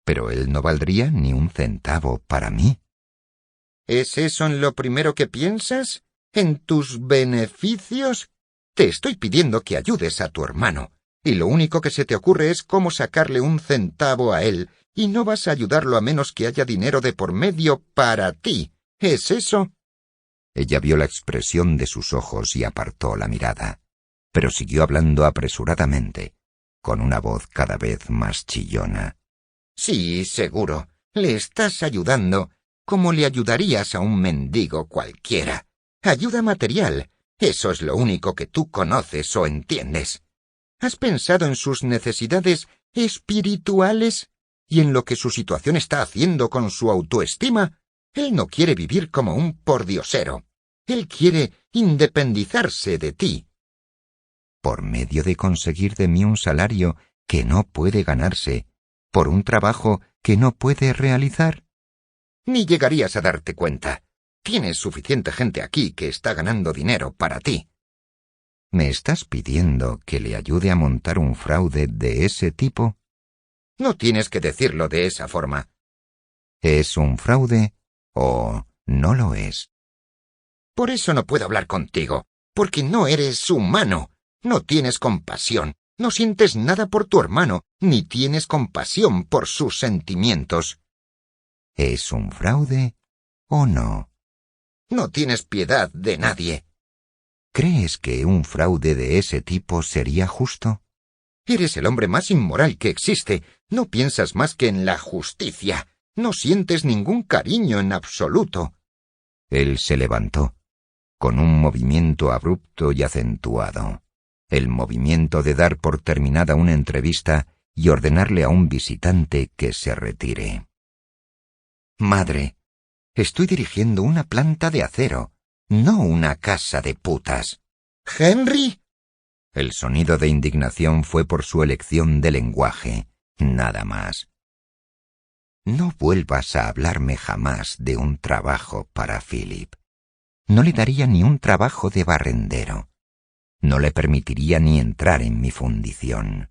Pero él no valdría ni un centavo para mí. ¿Es eso en lo primero que piensas? ¿En tus beneficios? Te estoy pidiendo que ayudes a tu hermano, y lo único que se te ocurre es cómo sacarle un centavo a él, y no vas a ayudarlo a menos que haya dinero de por medio para ti. ¿Es eso? Ella vio la expresión de sus ojos y apartó la mirada, pero siguió hablando apresuradamente, con una voz cada vez más chillona. Sí, seguro. Le estás ayudando como le ayudarías a un mendigo cualquiera. Ayuda material. Eso es lo único que tú conoces o entiendes. ¿Has pensado en sus necesidades espirituales y en lo que su situación está haciendo con su autoestima? Él no quiere vivir como un pordiosero. Él quiere independizarse de ti. Por medio de conseguir de mí un salario que no puede ganarse, por un trabajo que no puede realizar. Ni llegarías a darte cuenta. Tienes suficiente gente aquí que está ganando dinero para ti. ¿Me estás pidiendo que le ayude a montar un fraude de ese tipo? No tienes que decirlo de esa forma. ¿Es un fraude o no lo es? Por eso no puedo hablar contigo, porque no eres humano. No tienes compasión, no sientes nada por tu hermano, ni tienes compasión por sus sentimientos. ¿Es un fraude o no? No tienes piedad de nadie. ¿Crees que un fraude de ese tipo sería justo? Eres el hombre más inmoral que existe. No piensas más que en la justicia. No sientes ningún cariño en absoluto. Él se levantó, con un movimiento abrupto y acentuado. El movimiento de dar por terminada una entrevista y ordenarle a un visitante que se retire. Madre, estoy dirigiendo una planta de acero, no una casa de putas. ¿Henry? El sonido de indignación fue por su elección de lenguaje, nada más. No vuelvas a hablarme jamás de un trabajo para Philip. No le daría ni un trabajo de barrendero. No le permitiría ni entrar en mi fundición.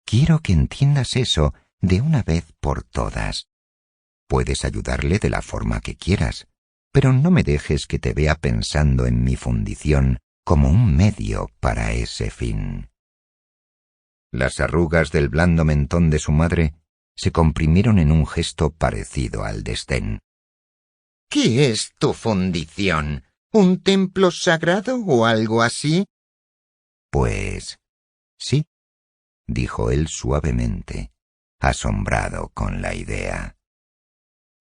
Quiero que entiendas eso de una vez por todas. Puedes ayudarle de la forma que quieras, pero no me dejes que te vea pensando en mi fundición como un medio para ese fin. Las arrugas del blando mentón de su madre se comprimieron en un gesto parecido al desdén. ¿Qué es tu fundición? ¿Un templo sagrado o algo así? Pues sí, dijo él suavemente, asombrado con la idea.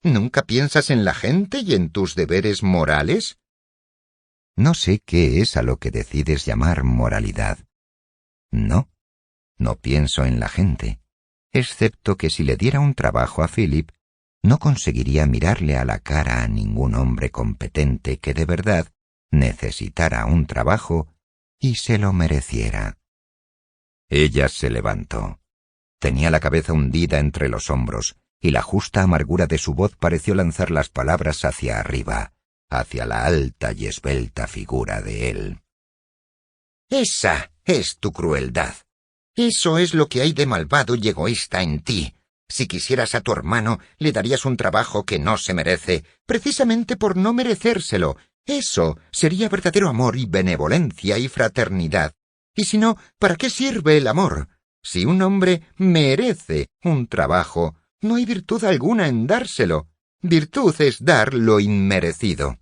¿Nunca piensas en la gente y en tus deberes morales? No sé qué es a lo que decides llamar moralidad. No pienso en la gente, excepto que si le diera un trabajo a Philip, no conseguiría mirarle a la cara a ningún hombre competente que de verdad necesitara un trabajo y se lo mereciera. Ella se levantó. Tenía la cabeza hundida entre los hombros, y la justa amargura de su voz pareció lanzar las palabras hacia arriba, hacia la alta y esbelta figura de él. Esa es tu crueldad. Eso es lo que hay de malvado y egoísta en ti. Si quisieras a tu hermano, le darías un trabajo que no se merece, precisamente por no merecérselo. Eso sería verdadero amor y benevolencia y fraternidad. Y si no, ¿para qué sirve el amor? Si un hombre merece un trabajo, no hay virtud alguna en dárselo. Virtud es dar lo inmerecido.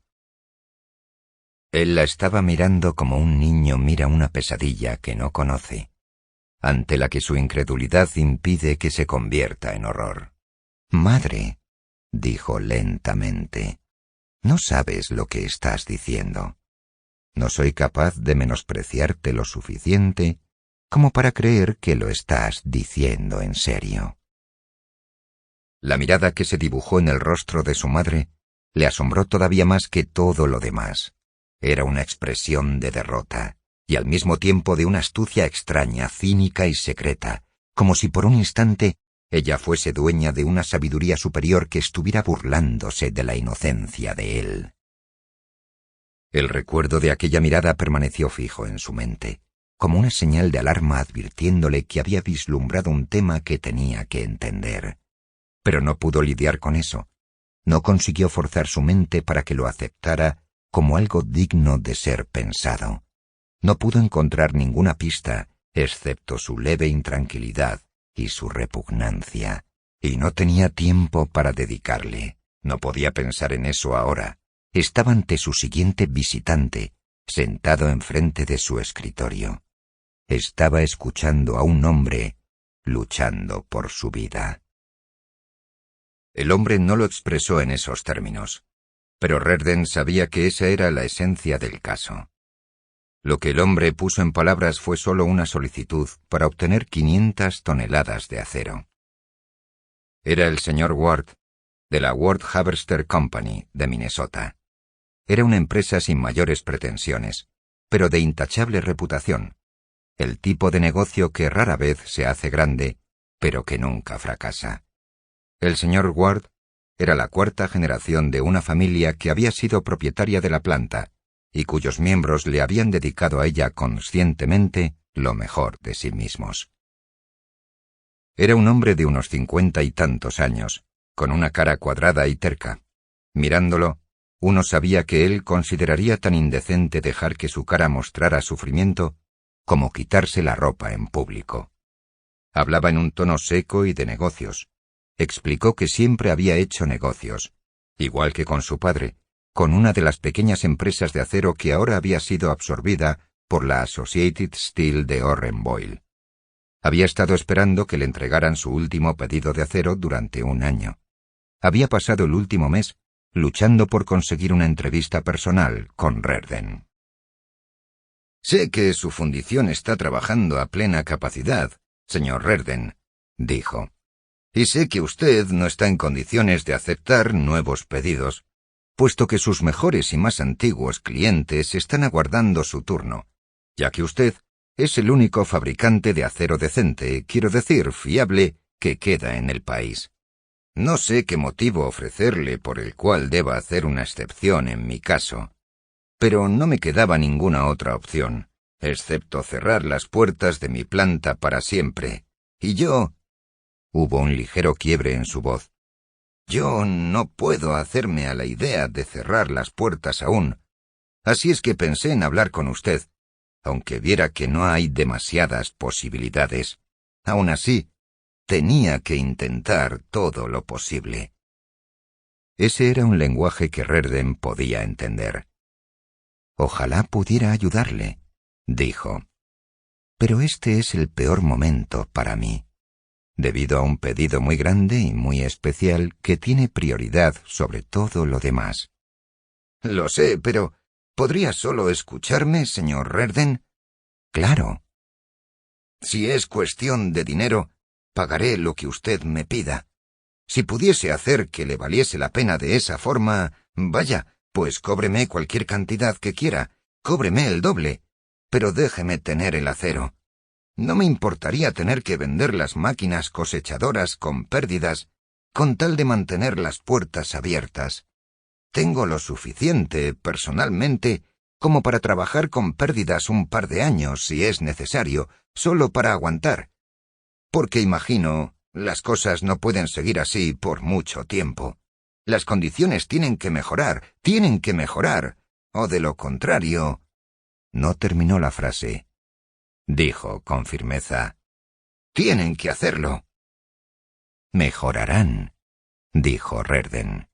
Él la estaba mirando como un niño mira una pesadilla que no conoce, ante la que su incredulidad impide que se convierta en horror. «Madre», dijo lentamente, «no sabes lo que estás diciendo. No soy capaz de menospreciarte lo suficiente como para creer que lo estás diciendo en serio». La mirada que se dibujó en el rostro de su madre le asombró todavía más que todo lo demás. Era una expresión de derrota, y al mismo tiempo de una astucia extraña, cínica y secreta, como si por un instante ella fuese dueña de una sabiduría superior que estuviera burlándose de la inocencia de él. El recuerdo de aquella mirada permaneció fijo en su mente, como una señal de alarma advirtiéndole que había vislumbrado un tema que tenía que entender. Pero no pudo lidiar con eso. No consiguió forzar su mente para que lo aceptara como algo digno de ser pensado. No pudo encontrar ninguna pista, excepto su leve intranquilidad y su repugnancia, y no tenía tiempo para dedicarle. No podía pensar en eso ahora. Estaba ante su siguiente visitante, sentado enfrente de su escritorio. Estaba escuchando a un hombre luchando por su vida. El hombre no lo expresó en esos términos, pero Rerden sabía que esa era la esencia del caso. Lo que el hombre puso en palabras fue solo una solicitud para obtener 500 toneladas de acero. Era el señor Ward, de la Ward Harvester Company, de Minnesota. Era una empresa sin mayores pretensiones, pero de intachable reputación. El tipo de negocio que rara vez se hace grande, pero que nunca fracasa. El señor Ward era la cuarta generación de una familia que había sido propietaria de la planta y cuyos miembros le habían dedicado a ella conscientemente lo mejor de sí mismos. Era un hombre de unos 50 y tantos años, con una cara cuadrada y terca. Mirándolo, uno sabía que él consideraría tan indecente dejar que su cara mostrara sufrimiento como quitarse la ropa en público. Hablaba en un tono seco y de negocios. Explicó que siempre había hecho negocios, igual que con su padre, con una de las pequeñas empresas de acero que ahora había sido absorbida por la Associated Steel de Orren Boyle. Había estado esperando que le entregaran su último pedido de acero durante un año. Había pasado el último mes luchando por conseguir una entrevista personal con Rerden. «Sé que su fundición está trabajando a plena capacidad, señor Rerden», dijo. «Y sé que usted no está en condiciones de aceptar nuevos pedidos, puesto que sus mejores y más antiguos clientes están aguardando su turno, ya que usted Es el único fabricante de acero decente, quiero decir, fiable, que queda en el país. No sé qué motivo ofrecerle por el cual deba hacer una excepción en mi caso. Pero no me quedaba ninguna otra opción, excepto cerrar las puertas de mi planta para siempre. Y yo... Hubo un ligero quiebre en su voz. Yo no puedo hacerme a la idea de cerrar las puertas aún. Así es que pensé en hablar con usted. Aunque viera que no hay demasiadas posibilidades, aún así, tenía que intentar todo lo posible. Ese era un lenguaje que Rerden podía entender. Ojalá pudiera ayudarle, dijo. Pero este es el peor momento para mí, debido a un pedido muy grande y muy especial que tiene prioridad sobre todo lo demás. Lo sé, pero ¿podría solo escucharme, señor Rerden? Claro. Si es cuestión de dinero, pagaré lo que usted me pida. Si pudiese hacer que le valiese la pena de esa forma, vaya, pues cóbreme cualquier cantidad que quiera, cóbreme el doble, pero déjeme tener el acero. No me importaría tener que vender las máquinas cosechadoras con pérdidas, con tal de mantener las puertas abiertas. Tengo lo suficiente, personalmente, como para trabajar con pérdidas un par de años, si es necesario, solo para aguantar. Porque imagino, las cosas no pueden seguir así por mucho tiempo. Las condiciones tienen que mejorar, o de lo contrario... No terminó la frase. Dijo con firmeza. Tienen que hacerlo. Mejorarán, dijo Rerden.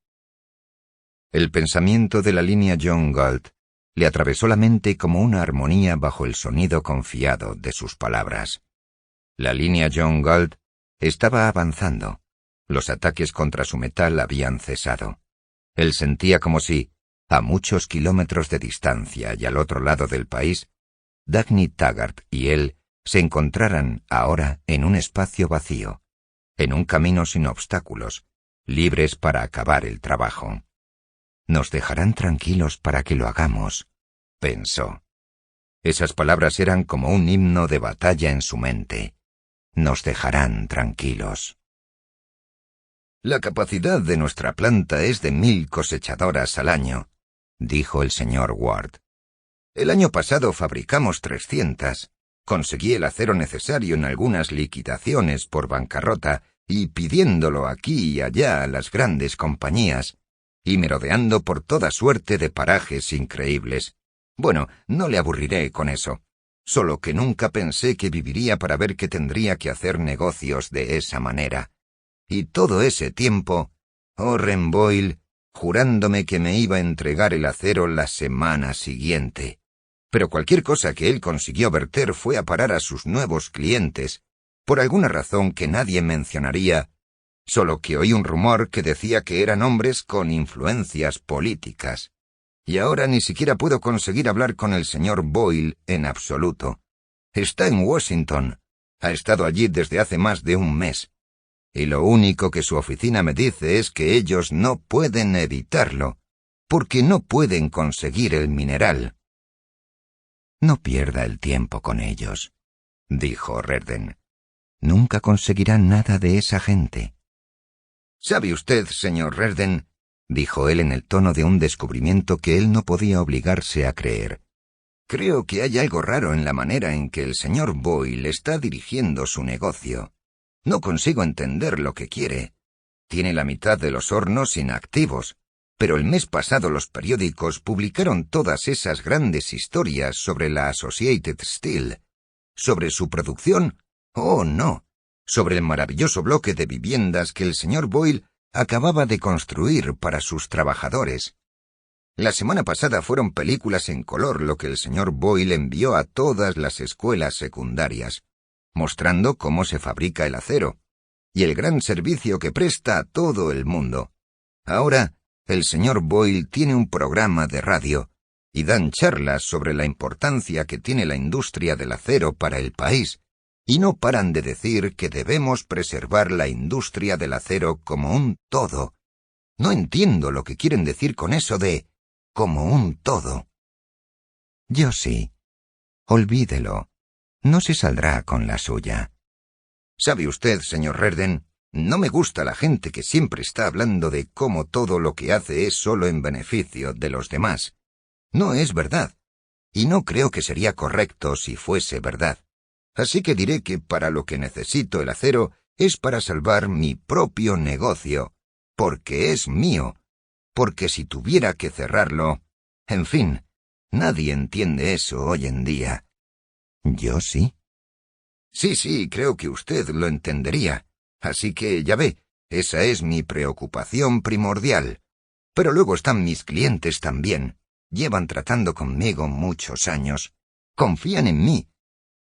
El pensamiento de la línea John Galt le atravesó la mente como una armonía bajo el sonido confiado de sus palabras. La línea John Galt estaba avanzando. Los ataques contra su metal habían cesado. Él sentía como si, a muchos kilómetros de distancia y al otro lado del país, Dagny Taggart y él se encontraran ahora en un espacio vacío, en un camino sin obstáculos, libres para acabar el trabajo. Nos dejarán tranquilos para que lo hagamos, pensó. Esas palabras eran como un himno de batalla en su mente. Nos dejarán tranquilos. La capacidad de nuestra planta es de 1000 cosechadoras al año, dijo el señor Ward. El año pasado fabricamos 300. Conseguí el acero necesario en algunas liquidaciones por bancarrota y pidiéndolo aquí y allá a las grandes compañías, y merodeando por toda suerte de parajes increíbles. Bueno, no le aburriré con eso. Solo que nunca pensé que viviría para ver que tendría que hacer negocios de esa manera. Y todo ese tiempo, Orren Boyle, jurándome que me iba a entregar el acero la semana siguiente. Pero cualquier cosa que él consiguió verter fue a parar a sus nuevos clientes, por alguna razón que nadie mencionaría, solo que oí un rumor que decía que eran hombres con influencias políticas. Y ahora ni siquiera puedo conseguir hablar con el señor Boyle en absoluto. Está en Washington. Ha estado allí desde hace más de un mes. Y lo único que su oficina me dice es que ellos no pueden evitarlo, porque no pueden conseguir el mineral. No pierda el tiempo con ellos, dijo Rerden. Nunca conseguirán nada de esa gente. ¿Sabe usted, señor Rerden? Dijo él en el tono de un descubrimiento que él no podía obligarse a creer. Creo que hay algo raro en la manera en que el señor Boyle está dirigiendo su negocio. No consigo entender lo que quiere. Tiene la mitad de los hornos inactivos, pero el mes pasado los periódicos publicaron todas esas grandes historias sobre la Associated Steel. ¿Sobre su producción? Oh, no. Sobre el maravilloso bloque de viviendas que el señor Boyle acababa de construir para sus trabajadores. La semana pasada fueron películas en color lo que el señor Boyle envió a todas las escuelas secundarias, mostrando cómo se fabrica el acero, y el gran servicio que presta a todo el mundo. Ahora, el señor Boyle tiene un programa de radio, y dan charlas sobre la importancia que tiene la industria del acero para el país, y no paran de decir que debemos preservar la industria del acero como un todo. No entiendo lo que quieren decir con eso de como un todo. Yo sí. Olvídelo. no se saldrá con la suya. ¿Sabe usted, señor Reardon? No me gusta la gente que siempre está hablando de cómo todo lo que hace es solo en beneficio de los demás. No es verdad. Y no creo que sería correcto si fuese verdad. Así que diré que para lo que necesito el acero es para salvar mi propio negocio, porque es mío, porque si tuviera que cerrarlo... En fin, nadie entiende eso hoy en día. ¿Yo sí? Sí, creo que usted lo entendería. Así que, ya ve, esa es mi preocupación primordial. Pero luego están mis clientes también. Llevan tratando conmigo muchos años. Confían en mí.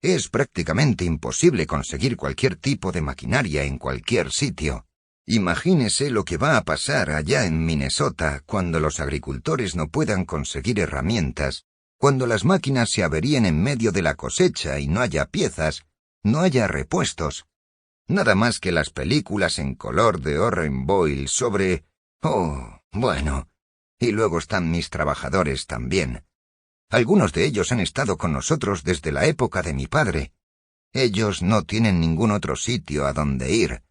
Es prácticamente imposible conseguir cualquier tipo de maquinaria en cualquier sitio. Imagínese lo que va a pasar allá en Minnesota cuando los agricultores no puedan conseguir herramientas, cuando las máquinas se averíen en medio de la cosecha y no haya piezas, no haya repuestos. Nada más que las películas en color de Orren Boyle sobre... Oh, bueno. Y luego están mis trabajadores también. Algunos de ellos han estado con nosotros desde la época de mi padre. Ellos no tienen ningún otro sitio a donde ir.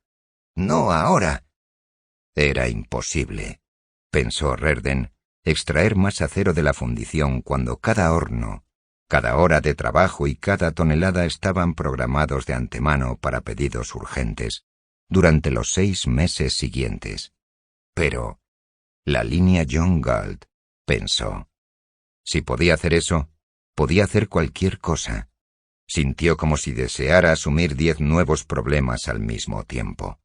No ahora. Era imposible, pensó Reardon, extraer más acero de la fundición cuando cada horno, cada hora de trabajo y cada tonelada estaban programados de antemano para pedidos urgentes, durante los 6 meses siguientes. Pero la línea John Galt, pensó. Si podía hacer eso, podía hacer cualquier cosa. Sintió como si deseara asumir 10 nuevos problemas al mismo tiempo.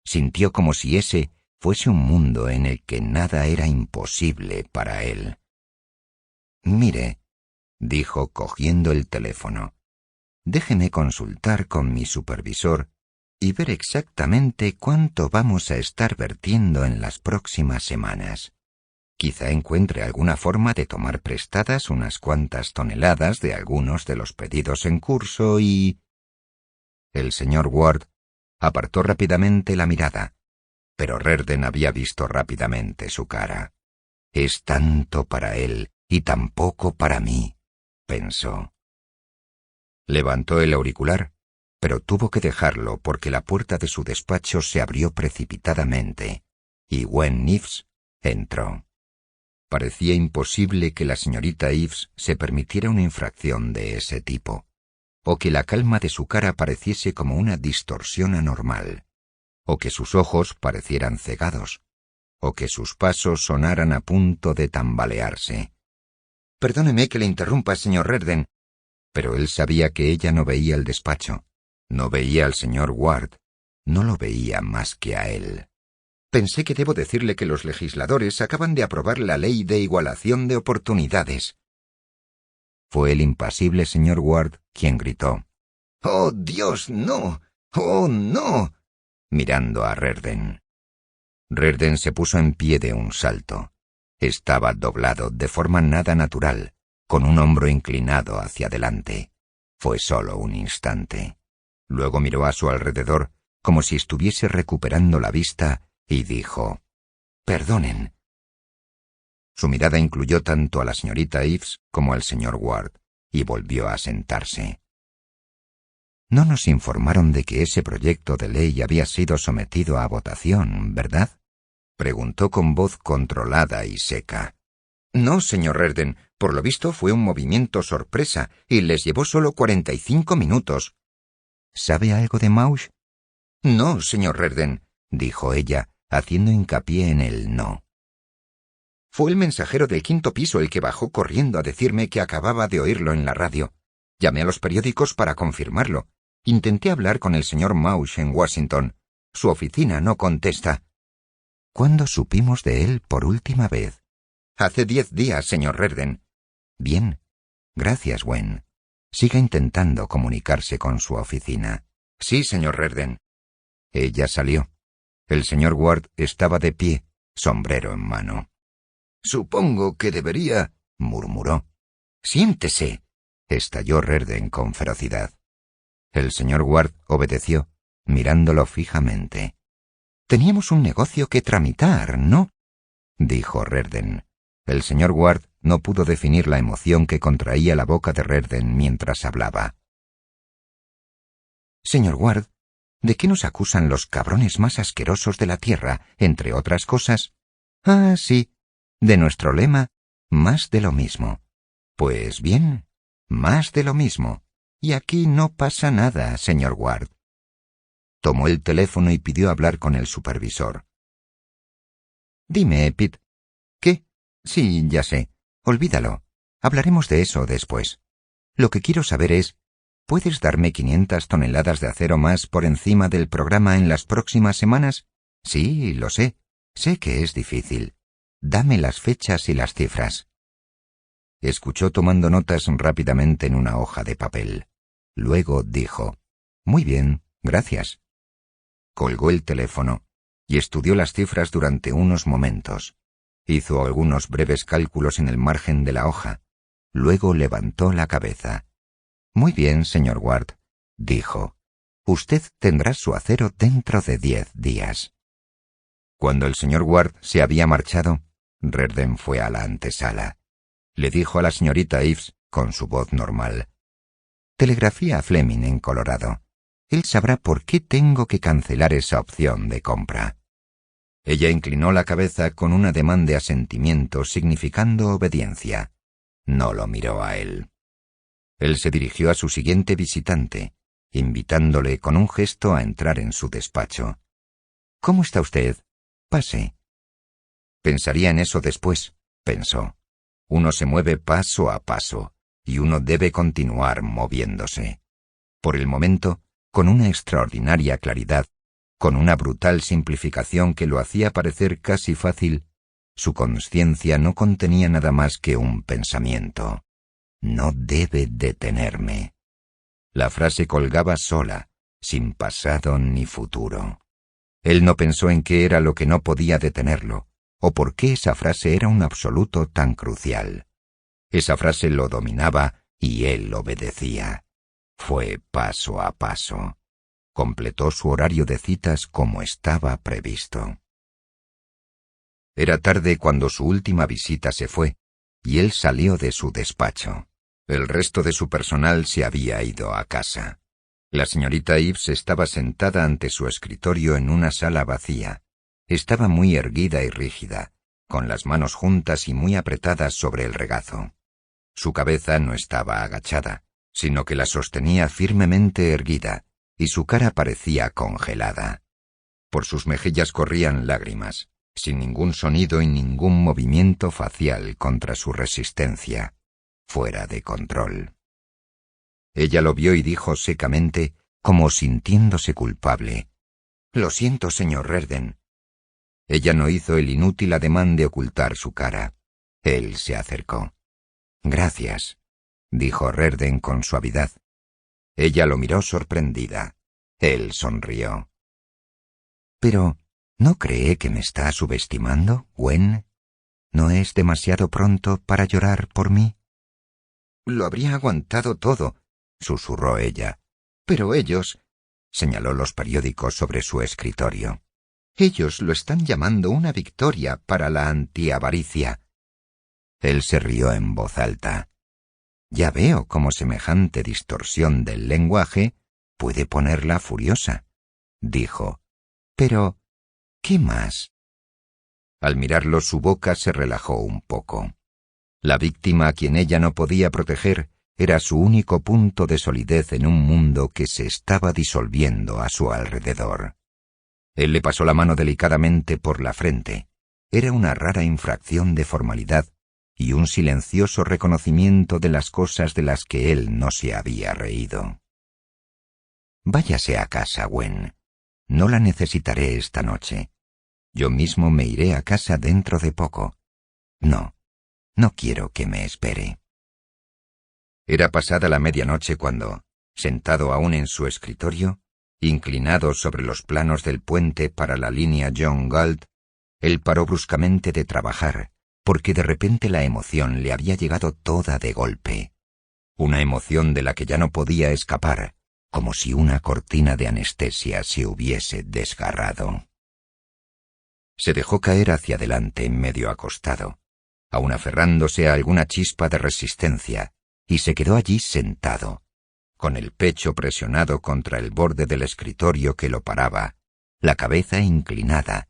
Sintió como si ese fuese un mundo en el que nada era imposible para él. Mire, dijo cogiendo el teléfono, déjeme consultar con mi supervisor y ver exactamente cuánto vamos a estar vertiendo en las próximas semanas. Quizá encuentre alguna forma de tomar prestadas unas cuantas toneladas de algunos de los pedidos en curso y... El señor Ward apartó rápidamente la mirada, pero Reardon había visto rápidamente su cara. Es tanto para él y tan poco para mí, pensó. Levantó el auricular, pero tuvo que dejarlo porque la puerta de su despacho se abrió precipitadamente y Gwen Ives entró. Parecía imposible que la señorita Ives se permitiera una infracción de ese tipo, o que la calma de su cara pareciese como una distorsión anormal, o que sus ojos parecieran cegados, o que sus pasos sonaran a punto de tambalearse. Perdóneme que le interrumpa, señor Reardon. Pero él sabía que ella no veía el despacho, no veía al señor Ward, no lo veía más que a él. Pensé que debo decirle que los legisladores acaban de aprobar la ley de igualación de oportunidades. Fue el impasible señor Ward quien gritó. ¡Oh, Dios, no! ¡Oh, no! Mirando a Reardon. Reardon se puso en pie de un salto. Estaba doblado de forma nada natural, con un hombro inclinado hacia adelante. Fue solo un instante. Luego miró a su alrededor como si estuviese recuperando la vista y dijo: «Perdonen». Su mirada incluyó tanto a la señorita Ives como al señor Ward, y volvió a sentarse. «No nos informaron de que ese proyecto de ley había sido sometido a votación, ¿verdad?», preguntó con voz controlada y seca. «No, señor Reardon. Por lo visto fue un movimiento sorpresa, y les llevó solo 45 minutos. ¿Sabe algo de Mauch?» «No, señor Reardon», dijo ella, haciendo hincapié en el no. «Fue el mensajero del 5º piso el que bajó corriendo a decirme que acababa de oírlo en la radio. Llamé a los periódicos para confirmarlo. Intenté hablar con el señor Mauch en Washington. Su oficina no contesta». «¿Cuándo supimos de él por última vez?» «Hace 10 días, señor Reardon». «Bien. Gracias, Gwen. Siga intentando comunicarse con su oficina». «Sí, señor Reardon». Ella salió. El señor Ward estaba de pie, sombrero en mano. «Supongo que debería», murmuró. «Siéntese», estalló Reardon con ferocidad. El señor Ward obedeció, mirándolo fijamente. «Teníamos un negocio que tramitar, ¿no?», dijo Reardon. El señor Ward no pudo definir la emoción que contraía la boca de Reardon mientras hablaba. Señor Ward, ¿de qué nos acusan los cabrones más asquerosos de la tierra, entre otras cosas? Ah, sí, de nuestro lema, más de lo mismo. Pues bien, más de lo mismo. Y aquí no pasa nada, señor Ward. Tomó el teléfono y pidió hablar con el supervisor. Dime, Pete. ¿Qué? Sí, ya sé. Olvídalo. Hablaremos de eso después. Lo que quiero saber es, ¿puedes darme 500 toneladas de acero más por encima del programa en las próximas semanas? Sí, lo sé. Sé que es difícil. Dame las fechas y las cifras. Escuchó tomando notas rápidamente en una hoja de papel. Luego dijo, muy bien, gracias. Colgó el teléfono y estudió las cifras durante unos momentos. Hizo algunos breves cálculos en el margen de la hoja. Luego levantó la cabeza. Muy bien, señor Ward, dijo. Usted tendrá su acero dentro de 10 días. Cuando el señor Ward se había marchado, Redden fue a la antesala. Le dijo a la señorita Eaves, con su voz normal. Telegrafía a Fleming en Colorado. Él sabrá por qué tengo que cancelar esa opción de compra. Ella inclinó la cabeza con un ademán de asentimiento significando obediencia. No lo miró a él. Él se dirigió a su siguiente visitante, invitándole con un gesto a entrar en su despacho. ¿Cómo está usted? Pase. Pensaría en eso después, pensó. Uno se mueve paso a paso, y uno debe continuar moviéndose. Por el momento, con una extraordinaria claridad, con una brutal simplificación que lo hacía parecer casi fácil, su conciencia no contenía nada más que un pensamiento. No debe detenerme. La frase colgaba sola, sin pasado ni futuro. Él no pensó en qué era lo que no podía detenerlo, o por qué esa frase era un absoluto tan crucial. Esa frase lo dominaba y él obedecía. Fue paso a paso. Completó su horario de citas como estaba previsto. Era tarde cuando su última visita se fue, y él salió de su despacho. El resto de su personal se había ido a casa. La señorita Eaves estaba sentada ante su escritorio en una sala vacía. Estaba muy erguida y rígida, con las manos juntas y muy apretadas sobre el regazo. Su cabeza no estaba agachada, sino que la sostenía firmemente erguida, y su cara parecía congelada. Por sus mejillas corrían lágrimas, sin ningún sonido y ningún movimiento facial contra su resistencia, fuera de control. Ella lo vio y dijo secamente, como sintiéndose culpable: «Lo siento, señor Redden». Ella no hizo el inútil ademán de ocultar su cara. Él se acercó. «Gracias», dijo Redden con suavidad. Ella lo miró sorprendida. Él sonrió. «Pero, ¿no cree que me está subestimando, Gwen? ¿No es demasiado pronto para llorar por mí?» «Lo habría aguantado todo», susurró ella. «Pero ellos», señaló los periódicos sobre su escritorio, «ellos lo están llamando una victoria para la antiavaricia». Él se rió en voz alta. «Ya veo cómo semejante distorsión del lenguaje puede ponerla furiosa», dijo. «Pero, ¿qué más?» Al mirarlo, su boca se relajó un poco. La víctima a quien ella no podía proteger era su único punto de solidez en un mundo que se estaba disolviendo a su alrededor. Él le pasó la mano delicadamente por la frente. Era una rara infracción de formalidad y un silencioso reconocimiento de las cosas de las que él no se había reído. «Váyase a casa, Gwen. No la necesitaré esta noche. Yo mismo me iré a casa dentro de poco. No quiero que me espere». Era pasada la medianoche cuando, sentado aún en su escritorio, inclinado sobre los planos del puente para la línea John Galt, él paró bruscamente de trabajar, porque de repente la emoción le había llegado toda de golpe. Una emoción de la que ya no podía escapar, como si una cortina de anestesia se hubiese desgarrado. Se dejó caer hacia adelante medio acostado, aun aferrándose a alguna chispa de resistencia, y se quedó allí sentado, con el pecho presionado contra el borde del escritorio que lo paraba, la cabeza inclinada,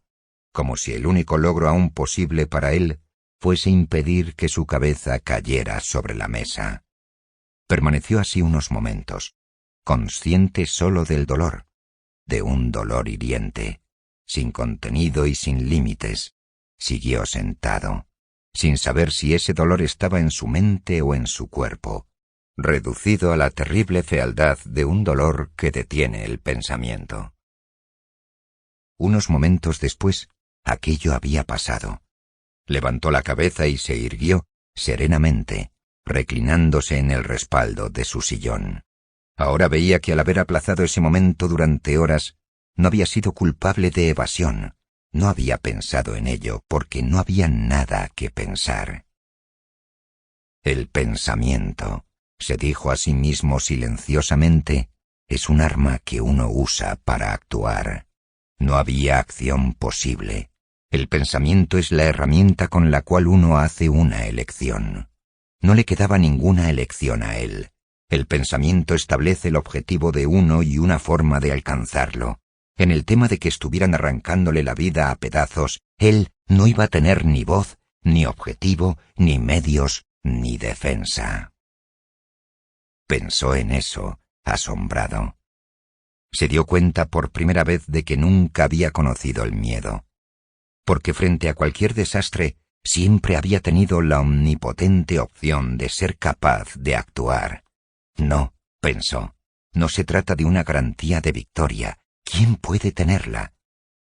como si el único logro aún posible para él fuese impedir que su cabeza cayera sobre la mesa. Permaneció así unos momentos, consciente solo del dolor, de un dolor hiriente, sin contenido y sin límites. Siguió sentado, sin saber si ese dolor estaba en su mente o en su cuerpo, reducido a la terrible fealdad de un dolor que detiene el pensamiento. Unos momentos después, aquello había pasado. Levantó la cabeza y se irguió, serenamente, reclinándose en el respaldo de su sillón. Ahora veía que al haber aplazado ese momento durante horas, no había sido culpable de evasión. No había pensado en ello porque no había nada que pensar. El pensamiento, se dijo a sí mismo silenciosamente, es un arma que uno usa para actuar. No había acción posible. El pensamiento es la herramienta con la cual uno hace una elección. No le quedaba ninguna elección a él. El pensamiento establece el objetivo de uno y una forma de alcanzarlo. En el tema de que estuvieran arrancándole la vida a pedazos, él no iba a tener ni voz, ni objetivo, ni medios, ni defensa. Pensó en eso, asombrado. Se dio cuenta por primera vez de que nunca había conocido el miedo, porque frente a cualquier desastre siempre había tenido la omnipotente opción de ser capaz de actuar. No, pensó, no se trata de una garantía de victoria. ¿Quién puede tenerla?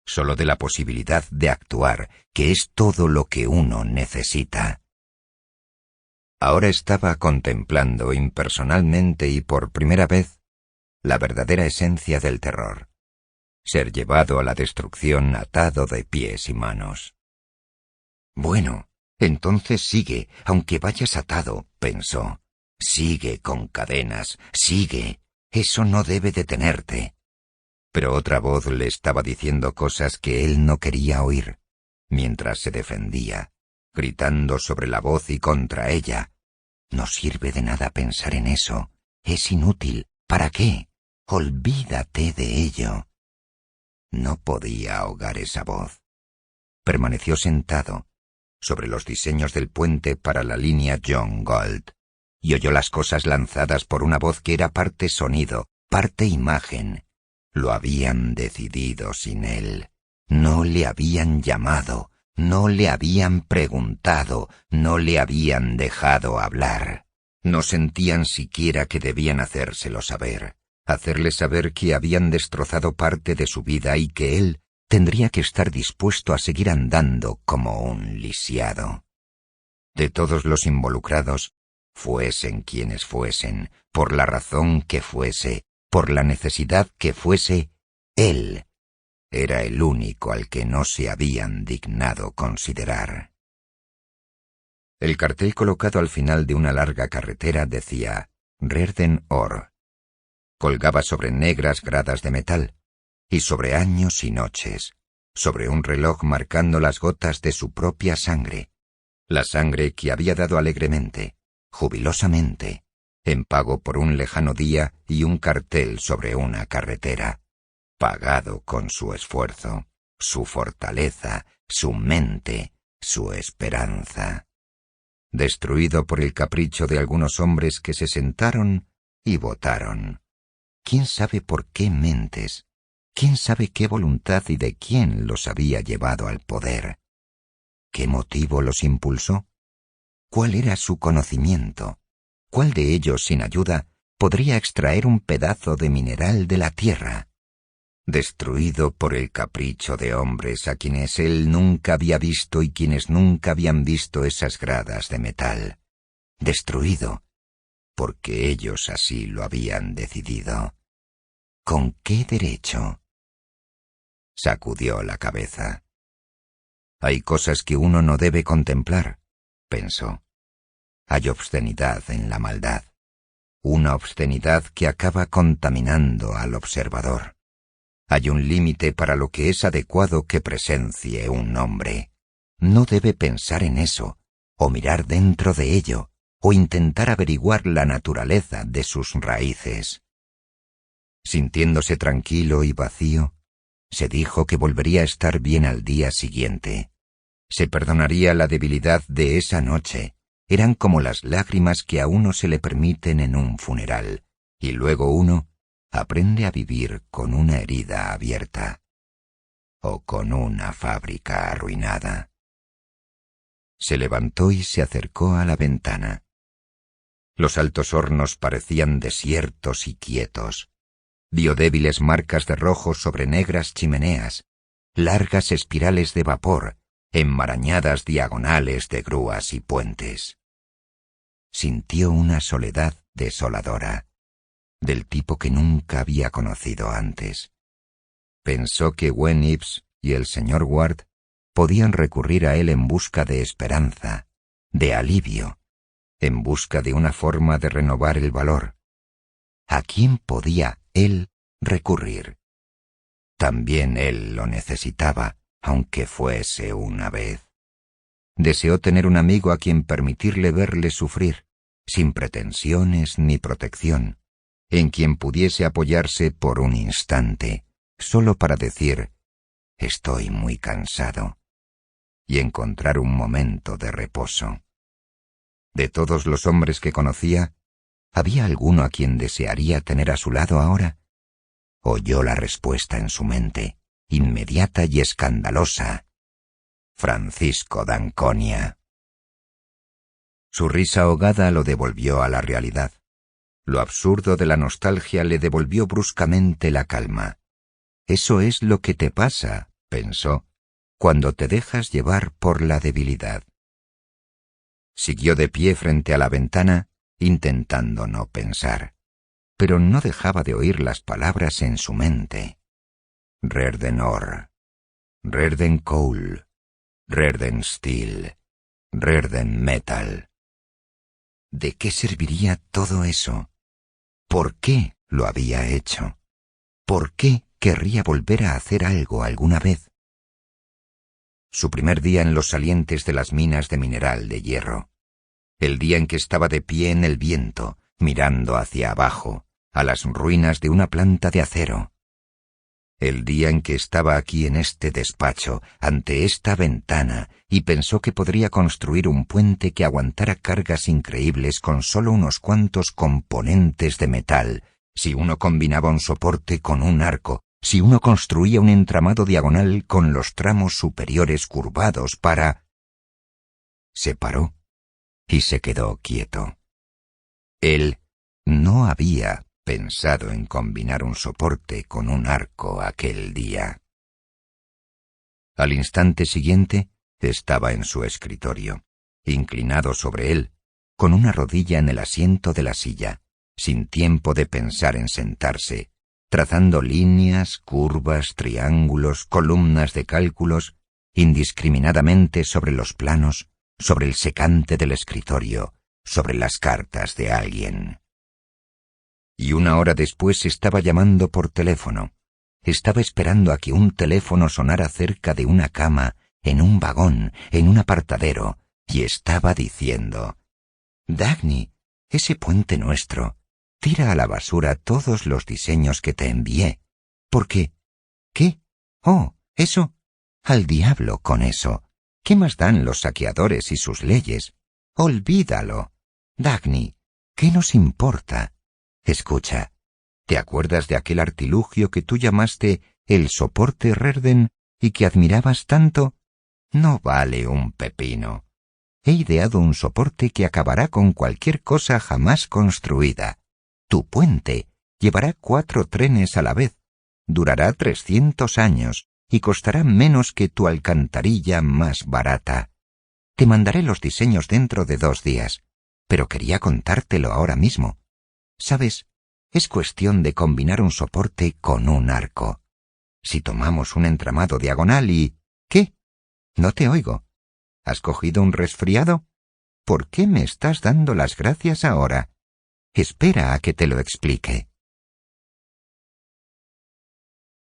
Solo de la posibilidad de actuar, que es todo lo que uno necesita. Ahora estaba contemplando impersonalmente y por primera vez la verdadera esencia del terror. Ser llevado a la destrucción atado de pies y manos. Bueno, entonces sigue, aunque vayas atado, pensó. Sigue con cadenas, sigue. Eso no debe detenerte. Pero otra voz le estaba diciendo cosas que él no quería oír, mientras se defendía, gritando sobre la voz y contra ella. No sirve de nada pensar en eso. Es inútil. ¿Para qué? Olvídate de ello. No podía ahogar esa voz. Permaneció sentado, sobre los diseños del puente para la línea John Galt, y oyó las cosas lanzadas por una voz que era parte sonido, parte imagen. Lo habían decidido sin él. No le habían llamado, no le habían preguntado, no le habían dejado hablar. No sentían siquiera que debían hacérselo saber, hacerle saber que habían destrozado parte de su vida y que él tendría que estar dispuesto a seguir andando como un lisiado. De todos los involucrados, fuesen quienes fuesen, por la razón que fuese, por la necesidad que fuese, él era el único al que no se habían dignado considerar. El cartel colocado al final de una larga carretera decía Rerden Or. Colgaba sobre negras gradas de metal, y sobre años y noches, sobre un reloj marcando las gotas de su propia sangre, la sangre que había dado alegremente, jubilosamente, en pago por un lejano día y un cartel sobre una carretera, pagado con su esfuerzo, su fortaleza, su mente, su esperanza. Destruido por el capricho de algunos hombres que se sentaron y votaron. ¿Quién sabe por qué mentes? ¿Quién sabe qué voluntad y de quién los había llevado al poder? ¿Qué motivo los impulsó? ¿Cuál era su conocimiento? ¿Cuál de ellos, sin ayuda, podría extraer un pedazo de mineral de la tierra? Destruido por el capricho de hombres a quienes él nunca había visto y quienes nunca habían visto esas gradas de metal. Destruido, porque ellos así lo habían decidido. ¿Con qué derecho? Sacudió la cabeza. Hay cosas que uno no debe contemplar, pensó. Hay obscenidad en la maldad, una obscenidad que acaba contaminando al observador. Hay un límite para lo que es adecuado que presencie un hombre. No debe pensar en eso, o mirar dentro de ello, o intentar averiguar la naturaleza de sus raíces. Sintiéndose tranquilo y vacío, se dijo que volvería a estar bien al día siguiente. Se perdonaría la debilidad de esa noche. Eran como las lágrimas que a uno se le permiten en un funeral, y luego uno aprende a vivir con una herida abierta o con una fábrica arruinada. Se levantó y se acercó a la ventana. Los altos hornos parecían desiertos y quietos. Vio débiles marcas de rojo sobre negras chimeneas, largas espirales de vapor, enmarañadas diagonales de grúas y puentes. Sintió una soledad desoladora, del tipo que nunca había conocido antes. Pensó que Gwen Ives y el señor Ward podían recurrir a él en busca de esperanza, de alivio, en busca de una forma de renovar el valor. ¿A quién podía él recurrir? También él lo necesitaba, aunque fuese una vez. Deseó tener un amigo a quien permitirle verle sufrir, sin pretensiones ni protección, en quien pudiese apoyarse por un instante, solo para decir «estoy muy cansado» y encontrar un momento de reposo. De todos los hombres que conocía, ¿había alguno a quien desearía tener a su lado ahora? Oyó la respuesta en su mente, inmediata y escandalosa. Francisco d'Anconia. Su risa ahogada lo devolvió a la realidad. Lo absurdo de la nostalgia le devolvió bruscamente la calma. Eso es lo que te pasa, pensó, cuando te dejas llevar por la debilidad. Siguió de pie frente a la ventana, intentando no pensar, pero no dejaba de oír las palabras en su mente. Rerden Ore, Rerden Coal, Rerden Steel, Rerden Metal. ¿De qué serviría todo eso? ¿Por qué lo había hecho? ¿Por qué querría volver a hacer algo alguna vez? Su primer día en los salientes de las minas de mineral de hierro. El día en que estaba de pie en el viento, mirando hacia abajo, a las ruinas de una planta de acero. El día en que estaba aquí en este despacho, ante esta ventana, y pensó que podría construir un puente que aguantara cargas increíbles con solo unos cuantos componentes de metal, si uno combinaba un soporte con un arco, si uno construía un entramado diagonal con los tramos superiores curvados para... Se paró y se quedó quieto. Él no había pensado en combinar un soporte con un arco aquel día. Al instante siguiente estaba en su escritorio, inclinado sobre él, con una rodilla en el asiento de la silla, sin tiempo de pensar en sentarse, trazando líneas, curvas, triángulos, columnas de cálculos, indiscriminadamente sobre los planos, sobre el secante del escritorio, sobre las cartas de alguien. Y una hora después estaba llamando por teléfono. Estaba esperando a que un teléfono sonara cerca de una cama, en un vagón, en un apartadero, y estaba diciendo: «Dagny, ese puente nuestro, tira a la basura todos los diseños que te envié. Porque... ¿Qué? Oh, eso. Al diablo con eso. ¿Qué más dan los saqueadores y sus leyes? Olvídalo. Dagny, ¿qué nos importa? Escucha, ¿te acuerdas de aquel artilugio que tú llamaste el soporte Rerden y que admirabas tanto? No vale un pepino. He ideado un soporte que acabará con cualquier cosa jamás construida. Tu puente llevará 4 trenes a la vez, durará 300 años y costará menos que tu alcantarilla más barata. Te mandaré los diseños dentro de 2 días, pero quería contártelo ahora mismo. ¿Sabes? Es cuestión de combinar un soporte con un arco. Si tomamos un entramado diagonal y... ¿Qué? No te oigo. ¿Has cogido un resfriado? ¿Por qué me estás dando las gracias ahora? Espera a que te lo explique.